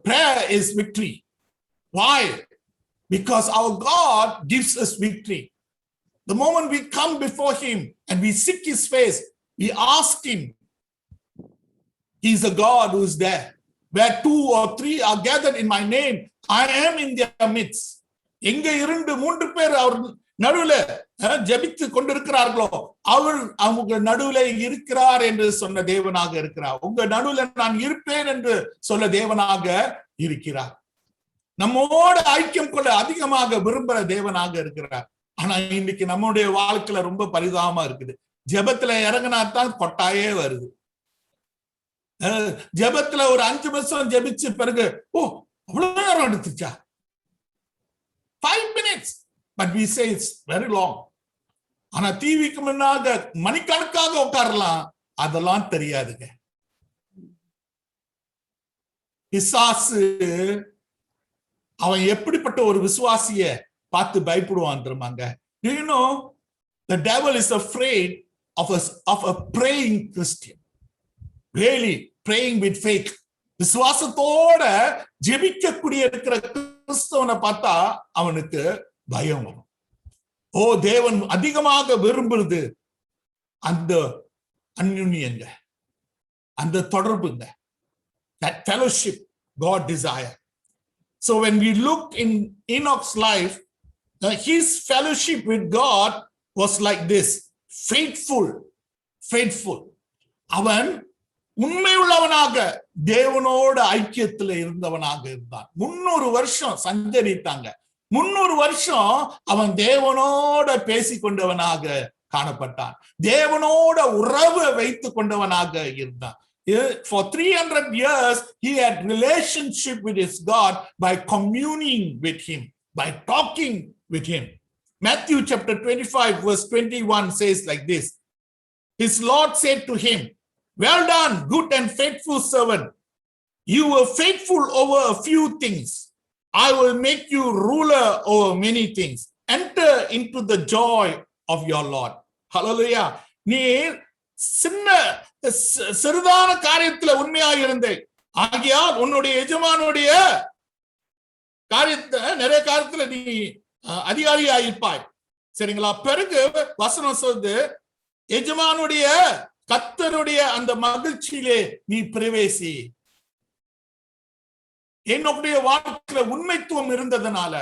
prayer is victory. Why? Because our God gives us victory. The moment we come before him and we seek his face, we ask him. He is a God who is there. Where 2 or 3 are gathered in my name, I am in their midst. எங்க 2-3 பேர் அவர் நடுவுல ஜெபித்து கொண்டிருக்கிறார்களோ அவங்க நடுவுல இருக்கிறார் என்று சொன்ன தேவனாக இருக்கிறார். உங்க நடுவுல நான் இருப்பேன் என்று சொல்ல தேவனாக இருக்கிறார். நம்மோட ஐக்கியம் கொள்ள அதிகமாக விரும்புற தேவனாக இருக்கிறார். ஆனா இன்னைக்கு நம்முடைய வாழ்க்கையில ரொம்ப பரிதாபமா இருக்குது. ஜெபத்துல இறங்கினாத்தான் கொட்டாயே வருது. ஜெபத்துல ஒரு 5 நிமிஷம் ஜெபிச்சு பிறகு அவ்வளவு நேரம் எடுத்துச்சா? 5 minutes. But we say it's very long. ஆனா டிவிக்கு முன்னாக மணிக்கணக்காக உட்காரலாம், அதெல்லாம் தெரியாதுங்க. பிசாசு அவன் எப்படிப்பட்ட ஒரு விசுவாசிய பார்த்து பயப்படுவான் தெரியுமாங்க? Do you know the devil is afraid of a praying Christian. Really praying with faith. விசுவாசத்தோட ஜெபிக்கக்கூடிய இருக்கிற கிறிஸ்தவனை பார்த்தா அவனுக்கு பயம் வரும். தேவன் அதிகமாக விரும்புறது அந்த அந்யுன்யங்க, அந்த தொடர்புங்க. That fellowship God desire. So when we look in Enoch's life, his fellowship with God was like this: faithful. அவன் உண்மையுள்ளவனாக தேவனோட ஐக்கியத்துல இருந்தவனாக இருந்தான். 300 வருஷம் சஞ்சரித்தாங்க. 300 வருஷம் அவன் தேவனோட பேசிக்கொண்டவனாக காணப்பட்டான். தேவனோட உறவு வைத்துக் கொண்டவனாக இருந்தான். For 300 years he had relationship with his God by communing with him, by talking with him. Matthew chapter 25 verse 21 says like this: his Lord said to him, well done, good and faithful servant. You were faithful over a few things. I will make you ruler over many things. Enter into the joy of your Lord. Hallelujah. நீ சிறிதான காரியத்துல உண்மையாக இருந்தே, ஆகியால் உன்னுடைய எஜமானுடைய காரியத்தை நிறைய காரியத்துல நீ அதிகாரியாயிருப்பாய். சரிங்களா? பிறகு வசனம் சொல்லுது, எஜமானுடைய கர்த்தருடைய அந்த மகிழ்ச்சியிலே நீ பிரவேசி. என்னுடைய வாழ்க்கையில உண்மைத்துவம் இருந்ததுனால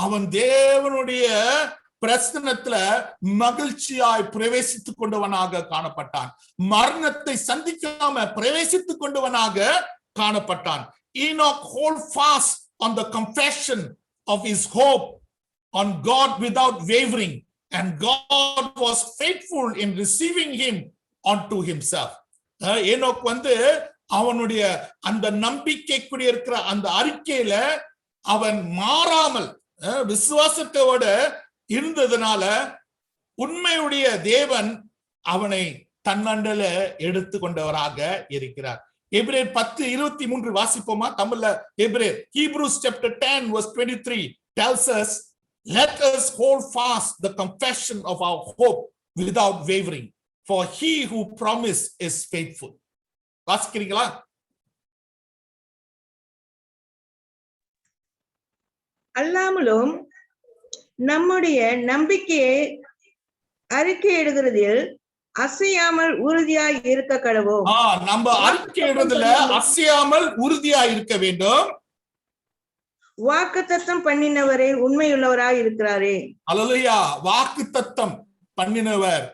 அவன் தேவனுடைய பிரசன்னத்துல மகிழ்ச்சியாய் பிரவேசித்துக் கொண்டவனாக காணப்பட்டான். மரணத்தை சந்திக்காம பிரவேசித்துக் கொண்டவனாக காணப்பட்டான். Enoch hold fast on the confession of his hope on God without wavering, and God was faithful in receiving him onto himself. Enoch அவனுடைய அந்த நம்பிக்கைக்குரிய இருக்கிற அந்த அறிக்கையில அவன் மாறாமல் விசுவாசத்தோட இருந்ததுனால உண்மையுடைய தேவன் அவனை தன்னண்டல எடுத்துக்கொண்டவராக இருக்கிறார். எபிரேயர் 10:23 வாசிப்போமா? தமிழ்ல எபிரேயர் Hebrews chapter 10 verse 23 tells us, let us hold fast the confession of our hope without wavering, for he who promised is faithful. வாசிக்கிறீங்களா? அல்லாமலும் நம்முடைய நம்பிக்கையை அறிக்கையிடுகிறதில் அசையாமல் உறுதியாய் இருக்க கடவோம். நம்ம அறிக்கையிடுறதுல அசையாமல் உறுதியாய் இருக்க வேண்டும். வாக்குத்தத்தம் பண்ணினவரே உண்மையுள்ளவராய் இருக்கிறாரே. அல்லேலூயா. வாக்குத்தத்தம் பண்ணினவர்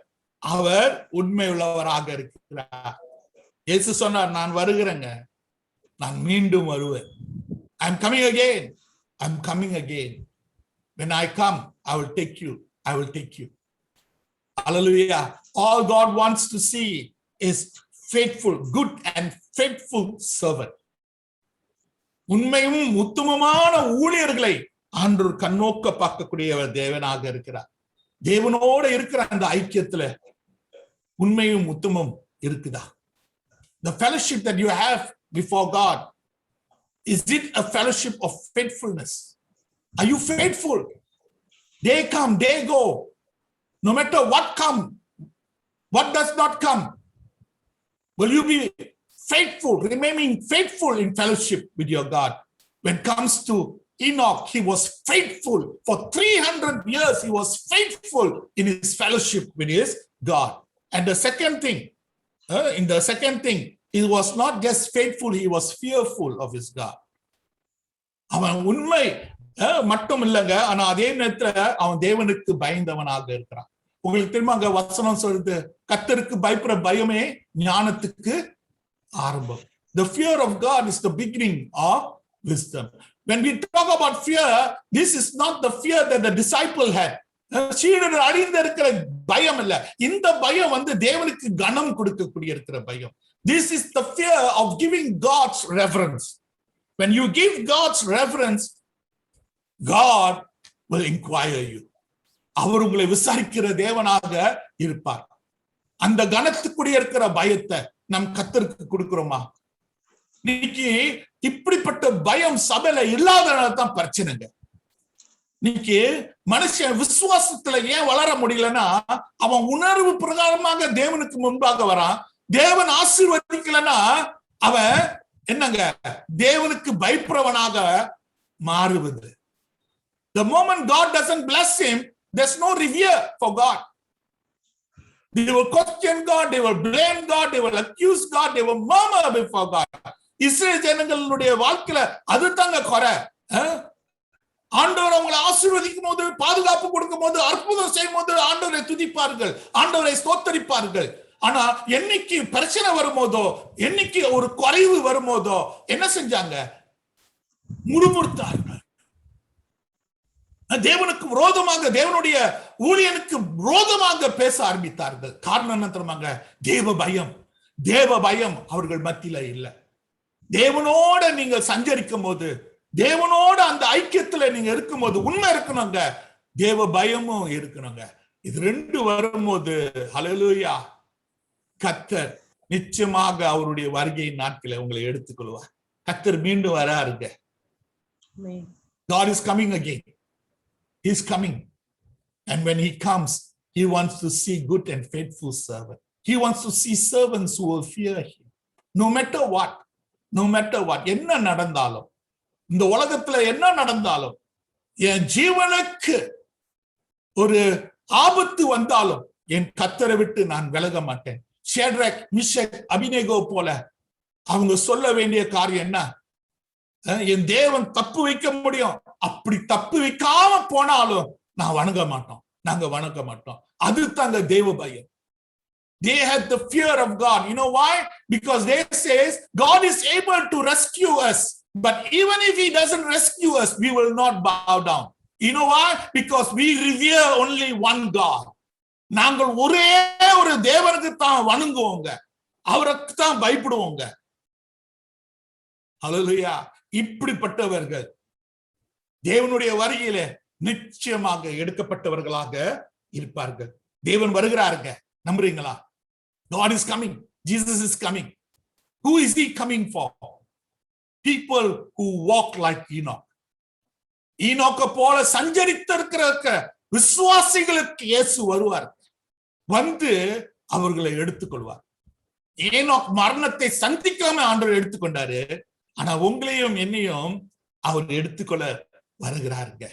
அவர் உண்மையுள்ளவராக இருக்கிறார். இயேசு சொன்னார், நான் வருகிறேங்க, நான் மீண்டும் வருவேன். I am coming again. I am coming again. When I come, I will take you. I will take you. Hallelujah. All God wants to see is faithful, good and faithful servant. உண்மையும் உத்தமமான ஊழியர்களை ஆண்டவர் கண்ணோக்க பார்க்கக்கூடிய தேவனாக இருக்கிறார். தேவனோட இருக்கிற அந்த ஐக்கியத்துல உண்மையும் உத்தமம் இருக்குதா? The fellowship that you have before God, is it a fellowship of faithfulness? Are you faithful? Day come, day go. No matter what come, what does not come, will you be faithful, remaining faithful in fellowship with your God? When it comes to Enoch, he was faithful. For 300 years, he was faithful in his fellowship with his God. And the second thing, he was not just faithful, he was fearful of his God. அவன் உண்மை மட்டும் இல்லைங்க, ஆனா அதே நேரத்துல அவன் தேவனுக்கு பயந்தவனாக இருக்கிறான். உங்களுக்கு தெரியுமா, அங்க வசனம் சொல்லுது, கர்த்தருக்கு பயப்படுற பயமே ஞானத்துக்கு ஆரம்பம். The fear of God is the beginning of wisdom. When we talk about fear, this is not the fear that the disciple had. சீடர்கள் அழிந்து இருக்கிற பயம் இல்ல, இந்த பயம் தேவனுக்கு கனம் கொடுக்கக்கூடிய இருக்கிற பயம். This is the fear of giving God's reverence. When you give God's reverence, God will inquire you. அவர் உங்களை விசாரிக்கிற தேவனாக இருப்பார். அந்த கனத்துக்குரிய இருக்கிற பயத்தை நம் கர்த்தருக்கு கொடுக்கிறோமா? இன்னைக்கு இப்படிப்பட்ட பயம் சபையில இல்லாதனால தான் பிரச்சனைங்க. இன்னைக்கு மனுஷன் விசுவாசத்துல ஏன் வளர முடியலன்னா, அவன் உணர்வு பிரகாரமாக தேவனுக்கு முன்பாக வரான். தேவன் ஆசீர்வதிக்கலன்னா அவன் என்னங்க தேவனுக்கு பயப்படுறவனாக மாறுவது. The moment God doesn't bless him, there's no revere for God. They will question God, they will blame God, they will accuse God, they will murmur before God. Israel ஜனங்களுடைய வாழ்க்கையில அதுதாங்க குறை. ஆண்டவர் அவங்களை ஆசீர்வதிக்கும் போது, பாதுகாப்பு கொடுக்கும் போது, அற்புதம் செய்யும் போது ஆண்டவரை துதிப்பார்கள், ஆண்டவரை ஸ்தோத்தரிப்பார்கள். ஆனா என்னைக்கு பிரச்சனை வரும்போதோ, என்னைக்கு ஒரு குறைவு வரும்போதோ என்ன செஞ்சாங்க? முறுமுறுத்தார்கள். தேவனுக்கு விரோதமாக, தேவனுடைய ஊழியனுக்கு விரோதமாக பேச ஆரம்பித்தார்கள். காரணம் என்ன தெரியுமாங்க? தேவ பயம் அவர்கள் மத்தியில இல்ல. தேவனோட நீங்க சஞ்சரிக்கும் போது, தேவனோட அந்த ஐக்கியத்துல நீங்க இருக்கும்போது உண்மை இருக்கணுங்க, தேவ பயமும் இருக்கணுங்க. இது ரெண்டு வரும்போது ஹல்லேலூயா, கர்த்தர் நிச்சயமாக அவருடைய வருகை நாட்களை உங்களை எடுத்துக்கொள்வார். கர்த்தர் மீண்டும் வராருங்க. God is coming again. He is coming. And when he comes, he wants to see good and faithful servant. He wants to see servants who will fear him. No matter what. No matter what. என்ன நடந்தாலும், இந்த உலகத்துல என்ன நடந்தாலும், என் ஜீவனுக்கு ஒரு ஆபத்து வந்தாலும் என் கர்த்தரை விட்டு நான் விலக மாட்டேன். ஷேட்ரக், மிஷக், அபினேகோ போல அவங்க சொல்ல வேண்டிய காரியம் என்ன? என் தேவன் தப்பு வைக்க முடியும், அப்படி தப்பு வைக்காம போனாலும் நான் வணங்க மாட்டோம், நாங்க வணங்க மாட்டோம். அது தாங்க தேவ பயம். They had the fear of God. You know why? Because they says God is able to rescue us, but even if he doesn't rescue us, we will not bow down. You know why? Because we revere only one God. நாங்கள் ஒரே ஒரு தேவனுக்கு தான் வணங்குவோங்க, அவருக்கு தான் பயப்படுவோங்க. ஹல்லேலூயா. இப்படிப்பட்டவர்கள் தேவனுடைய வருகையிலே நிச்சயமாக எடுக்கப்பட்டவர்களாக இருப்பார்கள். தேவன் வருகிறாருங்க. நம்புறீங்களா? God is coming. Jesus is coming. Who is he coming for? People who walk like Enoch. ஈனோக்க போல சஞ்சரித்திருக்கிற விசுவாசிகளுக்கு இயேசு வருவார். வந்து அவர்களை எடுத்துக்கொள்வார். ஏனோக் மரணத்தை சந்திக்காம ஆண்டவர் எடுத்துக்கொண்டாரு. ஆனா உங்களையும் என்னையும் அவர் எடுத்துக்கொள்ள வருகிறாருங்க.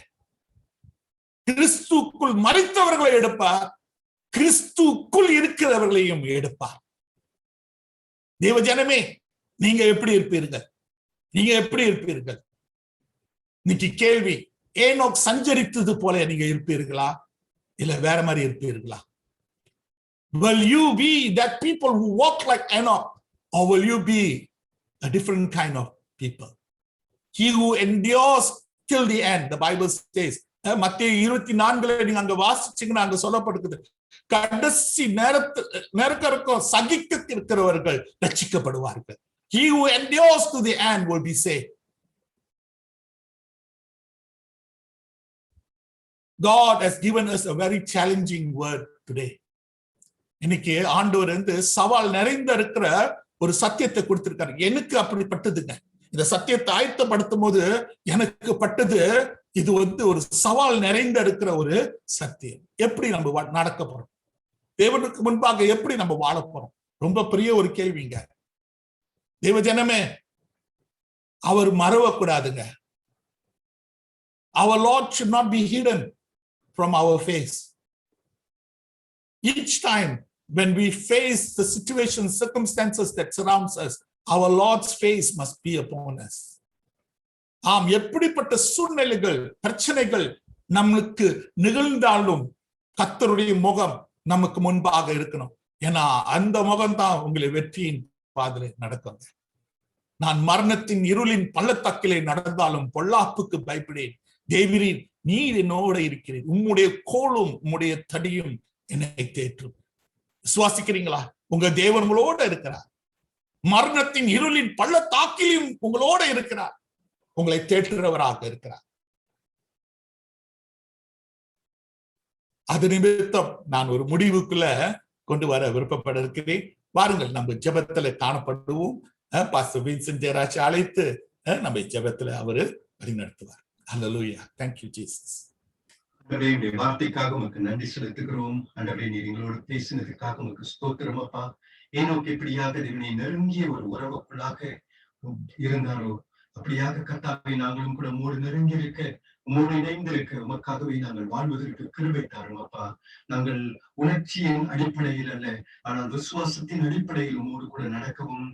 கிறிஸ்துக்குள் மரித்தவர்களை எடுப்பார், கிறிஸ்துக்குள் இருக்கிறவர்களையும் எடுப்பார். தேவ ஜனமே, நீங்க எப்படி இருப்பீர்கள்? நீங்க எப்படி இருப்பீர்கள்? இன்னைக்கு கேள்வி, ஏனோக் சஞ்சரித்தது போல நீங்க இருப்பீர்களா, இல்ல வேற மாதிரி இருப்பீர்களா? Will you be that people who walk like Enoch, or will you be a different kind of people? He who endures till the end, the Bible says. மத்தேயு 24 நீங்க அங்க வாசிச்சீங்கன்னா அங்க சொல்லப்படுகிறது, கடைசி நேரத்திற்கும் சகிக்க இருக்கிறவர்கள் ரட்சிக்கப்படுவார்கள். He who endures to the end will be saved. God has given us a very challenging word today. இன்னைக்கு ஆண்டவர் வந்து சவால் நிறைந்த இருக்கிற ஒரு சத்தியத்தை கொடுத்திருக்காரு. எனக்கு அப்படிப்பட்டதுங்க. இந்த சத்தியத்தை ஆயத்தப்படுத்தும் போது எனக்கு பட்டது, இது வந்து ஒரு சவால் நிறைந்த இருக்கிற ஒரு சத்தியம். எப்படி நம்ம நடக்க போறோம், தேவனுக்கு முன்பாக எப்படி நம்ம வாழ போறோம்? ரொம்ப பெரிய ஒரு கேள்விங்க. தேவ ஜனமே, அவர் மறவக்கூடாதுங்க. Our Lord should not be hidden from our face. Each time when we face the situations, circumstances that surrounds us, our Lord's face must be upon us. ஆம், எப்படிப்பட்ட சூழ்நிலைகள், பிரச்சனைகள் நமக்கு நிகழ்ந்தாலும் கர்த்தருடைய முகம் நமக்கு முன்பாக இருக்கணும். ஏன்னா அந்த முகம் தான் உங்களை வெற்றியின் பாதையிலே நடக்கும். நான் மரணத்தின் இருளின் பள்ளத்தாக்கிலே நடந்தாலும் பொல்லாப்புக்கு பயப்படேன், தேவரீர் நீர் என்னோட இருக்கிறீர், உம்முடைய கோலும் உம்முடைய தடியும் என்னை தேற்றும். விசுவாசிக்கிறீங்களா? உங்க தேவன் உங்களோட இருக்கிறார். மரணத்தின் இருளின் பள்ளத்தாக்கிலும் உங்களோட இருக்கிறார், உங்களை தேற்றுறவராக இருக்கிறார். அது நிமித்தம் நான் ஒரு முடிவுக்குள்ள கொண்டு வர விருப்பப்பட இருக்கிறேன். வாருங்கள், நம்ம ஜெபத்துல காணப்படுவோம். பாஸ்டர் வின்சென்ட் ஜெயராஜ் அழைத்து நம்ம ஜெபத்துல அவரு வழிநடத்துவார். அல்லேலூயா. Thank you Jesus. ஆண்டவரே, வார்த்தைக்காக உமக்கு நன்றி செலுத்துகிறோம். ஆண்டவரே, நீர் எங்களோடு பேசினதுக்காக உமக்கு ஸ்தோத்திரம் அப்பா. ஏனோக்கு எப்படியாக தேவனை நெருங்கிய ஒரு உறவுக்குள்ளாக இருந்தாரோ, அப்படியாக கர்த்தாவே நாங்களும் கூட உம்மோடு நெருங்கி இருக்க, உம்மோடு இணைந்திருக்க, உமக்காகவே நாங்கள் வாழ்வதற்கு கிருபை தாரும் அப்பா. நாங்கள் உணர்ச்சியின் அடிப்படையில் அல்ல, ஆனால் விசுவாசத்தின் அடிப்படையில் உம்மோடு கூட நடக்கவும்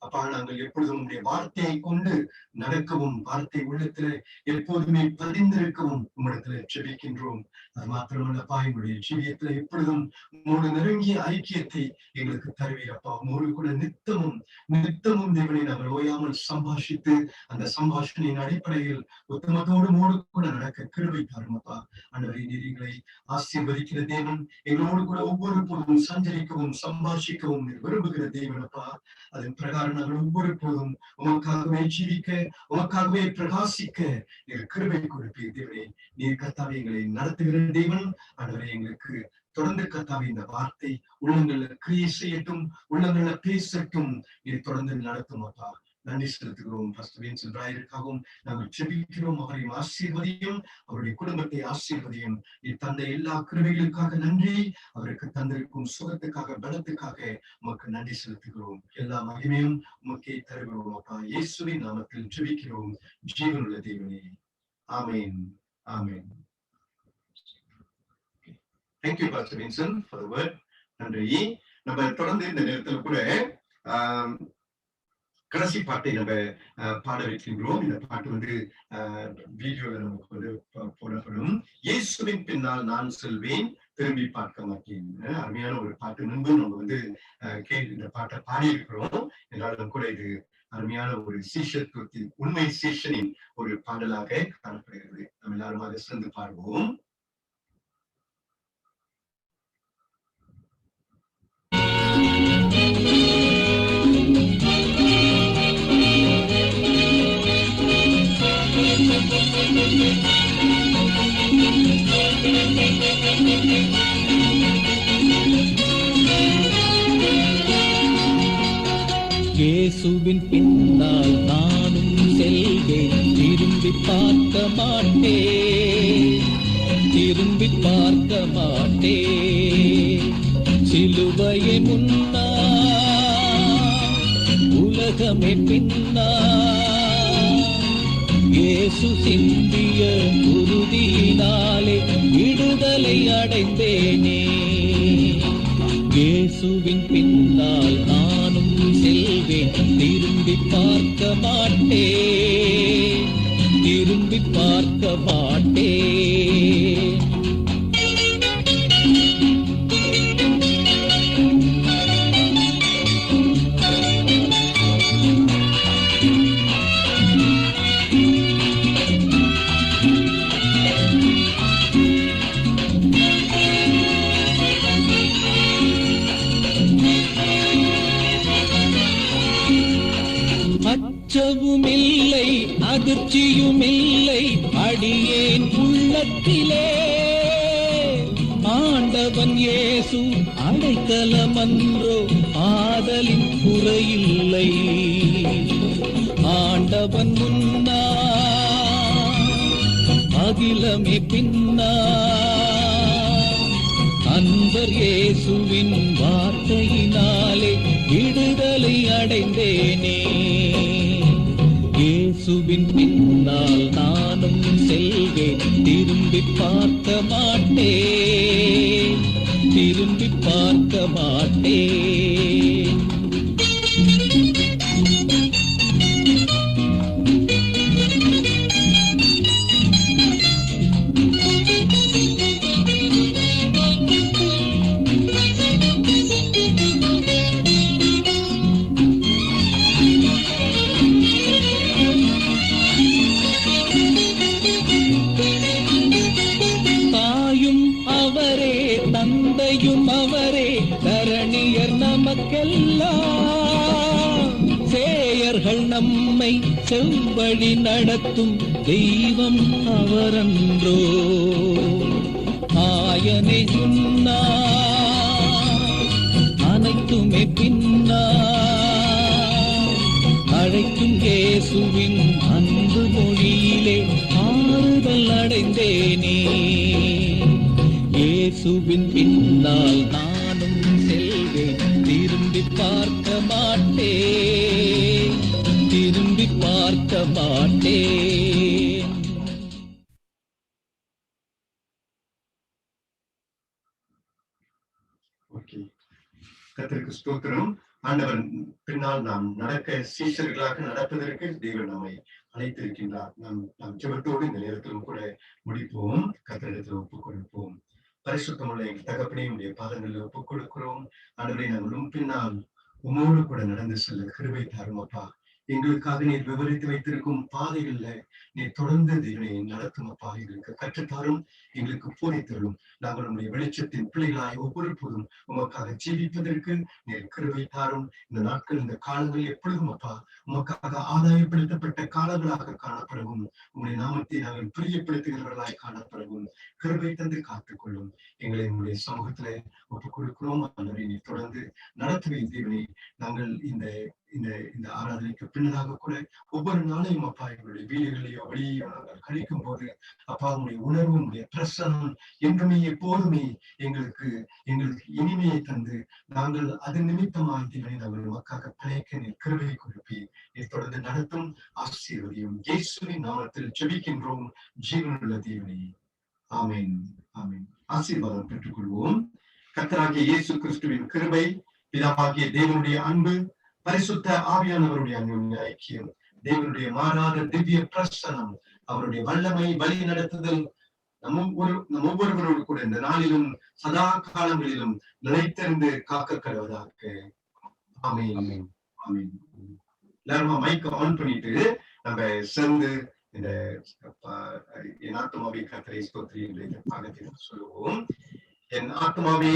அப்பா, நாங்கள் எப்பொழுதும் உங்களுடைய வார்த்தையை கொண்டு நடக்கவும், வார்த்தை உள்ளத்துல எப்போதுமே பதிந்திருக்கவும் உம்மிடத்துல ஜெபிக்கின்றோம். அது மாத்திரமல்லப்பா, எங்களுடைய ஜீவியத்துல எப்பொழுதும் உங்களோட நெருங்கிய ஐக்கியத்தை எங்களுக்கு தருவீரப்பா. உங்களோடு கூட நித்தமும் தேவனை நாங்கள் ஓயாமல் சம்பாஷித்து, அந்த சம்பாஷணையின் அடிப்படையில் உத்தமத்தோடு மோடு கூட நடக்க கிருபை தாருமப்பா. ஆண்டவரே, நீர் எங்களை ஆசீர்வதிக்கிற தேவன், எங்களோடு கூட ஒவ்வொரு பொழுதும் சஞ்சரிக்கவும் சம்பாஷிக்கவும் விரும்புகிற தேவனப்பா. அதன் பிரகாரம் நாங்கள் ஒவ்வொரு போதும் உமக்காகவே ஜீவிக்க, உமக்காகவே பிரகாசிக்க நீர் கிருபை கொடுப்பீர் தேவனே. நீர் கர்த்தாவே எங்களை நடத்துகிற தேவன். ஆண்டவரே, எங்களுக்கு தொடர்ந்து கர்த்தாவே இந்த வார்த்தை உள்ளங்கள்ல கிரியை செய்யட்டும், உள்ளங்கள்ல பேசட்டும். நீர் தொடர்ந்து நடத்தும் அப்பா. நன்றி செலுத்துகிறோம். பாஸ்டர் வின்சென்ட் பிராயருக்காகவும் நாங்கள் ஜெபிக்கிறோம். அவரையும் ஆசீர்வதியும், அவருடைய குடும்பத்தை ஆசீர்வதியும். நீர் தந்த எல்லா கிருபைகளுக்காக நன்றி. அவருக்கு தந்திருக்கும் சுகத்துக்காக, பலத்துக்காக உமக்கு நன்றி செலுத்துகிறோம். எல்லா மகிமையும் உமக்கே தருகிறோம் அப்பா. இயேசுவின் நாமத்தில் ஜெபிக்கிறோம் ஜீவனுள்ள தேவனே. ஆமென். ஆமென். Thank you, Pastor Vincent, for the word. நன்றி. நம்ம தொடர்ந்து இந்த நேரத்தில் கூட கடைசி பாட்டை நம்ம பாட வைக்கின்றோம். இந்த பாட்டு வந்து வீடியோல நமக்கு வந்து போடப்படும். இயேசுவின் பின்னால் நான் செல்வேன், திரும்பி பார்க்க மாட்டேன். அருமையான ஒரு பாட்டு. முன்பு நம்ம வந்து இந்த பாட்டை பாடி இருக்கிறோம். என்றாலும் கூட இது அருமையான ஒரு சீஷத்துவத்தின், உண்மை சீஷனின் ஒரு பாடலாக காணப்படுகிறது. நம்ம எல்லாரும் அதை சேர்ந்து பாடுவோம். இயேசுவின் பின்னால் நானும் செல்வேன், திரும்பி பார்க்க மாட்டேன், திரும்பி பார்க்க மாட்டேன். சிலுவையை முன்னா, உலகமே பின்னா, இயேசு சிந்திய உறுதியினாலே விடுதலை அடைந்தேனே. இயேசுவின் பின்னால் நானும் செல்வேன், திரும்பி பார்க்க மாட்டேன், திரும்பி பார்க்க மாட்டேன். அச்சமும் இல்லை, அதிர்ச்சியும் இல்லை அடியேன் உள்ளத்திலே. ஆண்டவன் இயேசு அடைக்கலமன்றோ, ஆதலின் குறையில்லை. ஆண்டவன் முன்னா, அகிலமே பின்னா, அன்பர் இயேசுவின் வார்த்தையினாலே விடுதலை அடைந்தேனே. இயேசுவின் பின்னால் நானும் செல்வேன், திரும்பி பார்க்க மாட்டேன், திரும்பி பார்க்க மாட்டேன். தந்தையும் அவரே, தரணியர் நமக்கெல்லாம். சேயர்கள் நம்மை செவ்வழி நடத்தும் தெய்வம் அவரன்றோ. ஆயனை முன்னா, அனைத்துமே பின்னா, அழைக்கும் இயேசுவின் அன்பு மொழியிலே ஆறுதல் அடைந்தேனே. இயேசுவின் பின்னால் நானும் செல்வேன், திரும்பி பார்க்க மாட்டேன், திரும்பி பார்க்க மாட்டேன். ஓகே, கர்த்தருக்கு ஸ்தோத்திரம். ஆண்டவர் பின்னால் நாம் நடக்க, சீஷர்களாக நடப்பதற்கு தேவன் நம்மை அழைத்திருக்கின்றார். நாம் ஜெபத்தோடு இந்த நேரத்திலும் கூட முடிப்போம். கர்த்தரிடத்தில் ஒப்புக் கொடுப்போம். பரிசுத்தமுள்ள எங்கள் தகப்பனே, உடைய பாதங்களில் ஒப்புக் கொடுக்கிறோம். ஆண்டவரே, நாங்கள் பின்னால் உமோடு கூட நடந்து செல்ல கிருபை தாரும் அப்பா. எங்களுக்காக நீர் விவரித்து வைத்திருக்கும் பாதைகள்ல நீர் தொடர்ந்து தேவனை நடத்தும் அப்பா. எங்களுக்கு கற்றுத்தாரும், எங்களுக்கு போதித்தரும். நாங்கள் உடைய வெளிச்சத்தின் பிள்ளைகளாய் ஒவ்வொரு போதும் உமக்காக ஜீவிப்பதற்கு நீர் கிருபை தாரும். இந்த நாட்கள், இந்த காலங்கள் எப்பொழுதும் அப்பா உமக்காக ஆதாயப்படுத்தப்பட்ட காலங்களாக காணப்படவும், உங்களுடைய நாமத்தை நாங்கள் பிரியப்படுத்துகிறவர்களாய் காணப்படவும் கிருபை தந்து காத்துக்கொள்ளும். எங்களை உங்களுடைய சமூகத்துல ஒப்புக் கொடுக்கிறோம். ஆண்டவரே, நீர் தொடர்ந்து நடத்துவை தேவனை. நாங்கள் இந்த இந்த ஆராதனைக்கு பின்னதாக கூட ஒவ்வொரு நாளையும் அப்பா எங்களுடைய வீடுகளையோ வழியோ நாங்கள் கழிக்கும் போது அப்பா உங்களுடைய உணர்வு, உங்களுடைய பிரசனம் என்றுமே எப்போதுமே எங்களுக்கு இனிமையை தந்து நாங்கள் அதன் நிமித்தமாக தேவனை நாங்கள் உமக்காக பிழைக்க நீர் கிருபை கொடுப்பி நீர் தொடர்ந்து நடத்தும் ஆசீர்வதியும். இயேசுவின் நாமத்தில் ஜெபிக்கின்றோம் ஜீவனுள்ள தேவனே, ஆமென், ஆமென். ஆசீர்வாதம் பெற்றுக் கொள்வோம். கர்த்தராகிய இயேசு கிறிஸ்துவின் கிருபை, பிதாவாகிய தேவனுடைய அன்பு, பரிசுத்த ஆவியானவருடைய அன்பின் ஐக்கியம், தேவனுடைய மாறாத திவ்ய பிரசனம், அவருடைய வல்லமை, வழி நடத்துதல் நம் ஒவ்வொருவரோடு கூட இந்த நாளிலும் சதா காலங்களிலும் நிலைத்திருந்து காக்க கடவதாக. ஆமென், ஆமென். எல்லாருமா மைக் ஆன் பண்ணிட்டு நம்ம சேர்ந்து இந்த என் ஆத்மாவை கர்த்தரை ஸ்தோத்திரி என்ற இந்த பாகத்தை சொல்லுவோம். என் ஆத்மாவே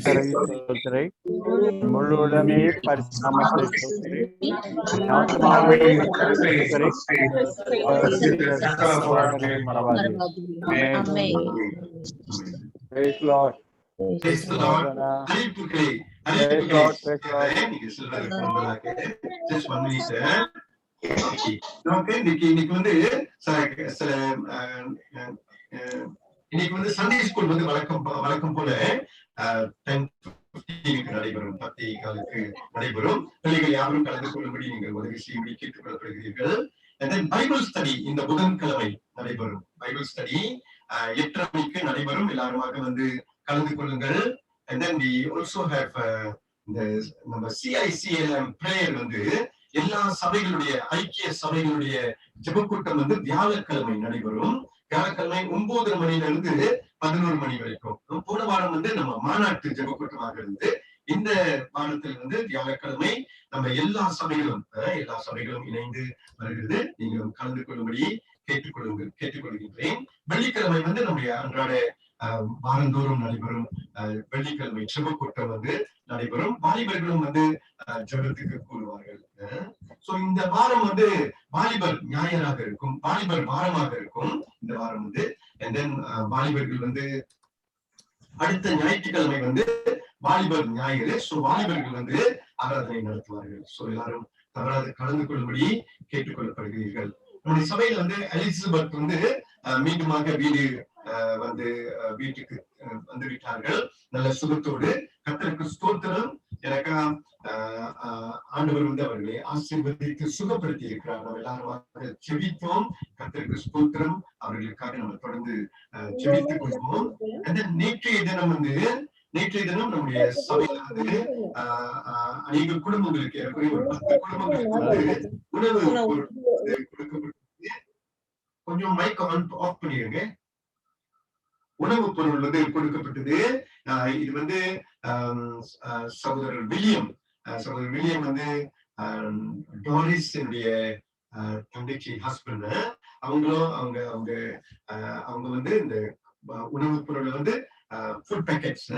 ஸ்தோத்திரி, முழுவதுமே பரிசுத்தமாய் ஸ்தோத்திரி. என் ஆத்மாவே ஸ்தோத்திரி, மறவாதே. ஆமென். Praise the Lord. அழைப்புகளை அறிவிப்புகளை Praise Lord. நீங்க சொல்றதுக்கு முன்பதாக just 1 minute. இன்னைக்கு வந்து சில இன்னைக்கு வந்து சண்டே ஸ்கூல் வந்து வழக்கம் போல 10:15 நடைபெறும், 10:15 நடைபெறும். பிள்ளைகள் யாரும் கலந்து கொள்ளும்படி நீங்கள் உதவி செய்யும்படி கேட்டுக் கொள்ளப்படுகிறீர்கள். பைபிள் ஸ்டடி இந்த புதன்கிழமை நடைபெறும். பைபிள் ஸ்டடி 8:30 மணிக்கு நடைபெறும். எல்லாருமாக வந்து கலந்து கொள்ளுங்கள். And then we also have நம்ம CICLM prayer வந்து எல்லா சபைகளுடைய ஐக்கிய சபைகளுடைய ஜெபக்கூட்டம் வந்து வியாழக்கிழமை நடைபெறும். வியாழக்கிழமை 9:30 மணில இருந்து 11 மணி வரைக்கும். போன வாரம் வந்து நம்ம மாநாட்டு ஜெபக்கூட்டமாக இருந்து, இந்த வாரத்தில் வந்து வியாழக்கிழமை நம்ம எல்லா சபைகளும் இணைந்து வருகிறது. நீங்களும் கலந்து கொள்ளும்படி கேட்டுக்கொள்கின்றேன். வெள்ளிக்கிழமை வந்து நம்முடைய அன்றாட வாரந்தோறும் நடைபெறும் வெள்ளிக்கிழமை ஜெபக்கூட்டம் வந்து நடைபெறும். வாலிபர்களும் வந்து ஜெபத்துக்கு கூறுவார்கள். சோ இந்த வாரம் வந்து வாலிபர் ஞாயிறாக இருக்கும், வாலிபர் வாரமாக இருக்கும் இந்த வாரம் வந்து. and then வாலிபர்கள் வந்து அடுத்த ஞாயிற்றுக்கிழமை வந்து வாலிபர் ஞாயிறு. சோ வாலிபர்கள் வந்து ஆராதனை நடத்துவார்கள். சோ எல்லாரும் தவறாது கலந்து கொள்ளும்படி கேட்டுக்கொள்ளப்படுகிறீர்கள். நம்முடைய சபையில வந்து எலிசபெத் வந்து மீண்டுமாக வீட்டுக்கு வந்து விட்டார்கள் நல்ல சுகத்தோடு. கர்த்தருக்கு ஸ்தோத்திரம். எனக்கு ஆண்டவர் வந்து அவர்களை ஆசீர்வதித்து சுகப்படுத்தி இருக்கிறார். நம்ம எல்லாரும் ஜெபித்தோம். கர்த்தருக்கு ஸ்தோத்திரம். அவர்களுக்காக நம்ம தொடர்ந்து ஜெபித்துக் கொள்வோம். நேற்றைய தினம் நம்முடைய சபையில வந்து அநேக குடும்பங்களுக்கு, ஒரு 10 குடும்பங்களுக்கு வந்து உணவு கொடுக்கப்பட்டது. கொஞ்சம் மைக் ஆஃப் பண்ணிருங்க. உணவு பொருள் வந்து கொடுக்கப்பட்டது. இது வந்து சகோதரர் வில்லியம் வந்து டாரிஸ் என்னுடைய தங்கச்சி ஹஸ்பண்ட். அவங்க வந்து இந்த உணவுப் பொருள் வந்து ஃபுட் பேக்கெட்ஸ்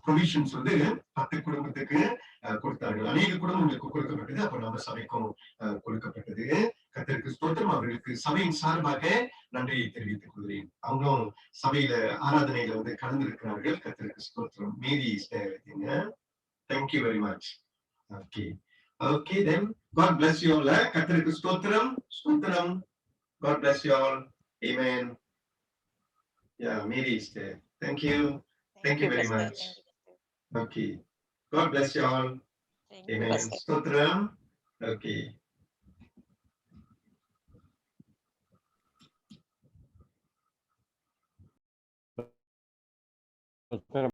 ப்ரொவிஷன்ஸ் வந்து 10 குடும்பத்துக்கு கொடுத்தார்கள். அநேக குடும்பங்களுக்கு கொடுக்கப்பட்டது. அப்ப நம்ம சபைக்கும் கொடுக்கப்பட்டது. கர்த்தருக்கு ஸ்தோத்திரம். அவர்களுக்கு சபையின் சார்பாக நன்றியை தெரிவித்துக் கொள்கிறேன். அவங்களும் சபையில ஆராதனையில வந்து கலந்திருக்கிறார்கள். கர்த்தருக்கு ஸ்தோத்திரம். Mary is there. Thank you very much. Okay then God bless you all. கர்த்தருக்கு ஸ்தோத்திரம். God bless you all. Amen. Yeah, Mary is there. Thank you very much. Okay, God bless you all. Amen. Stotram. Okay.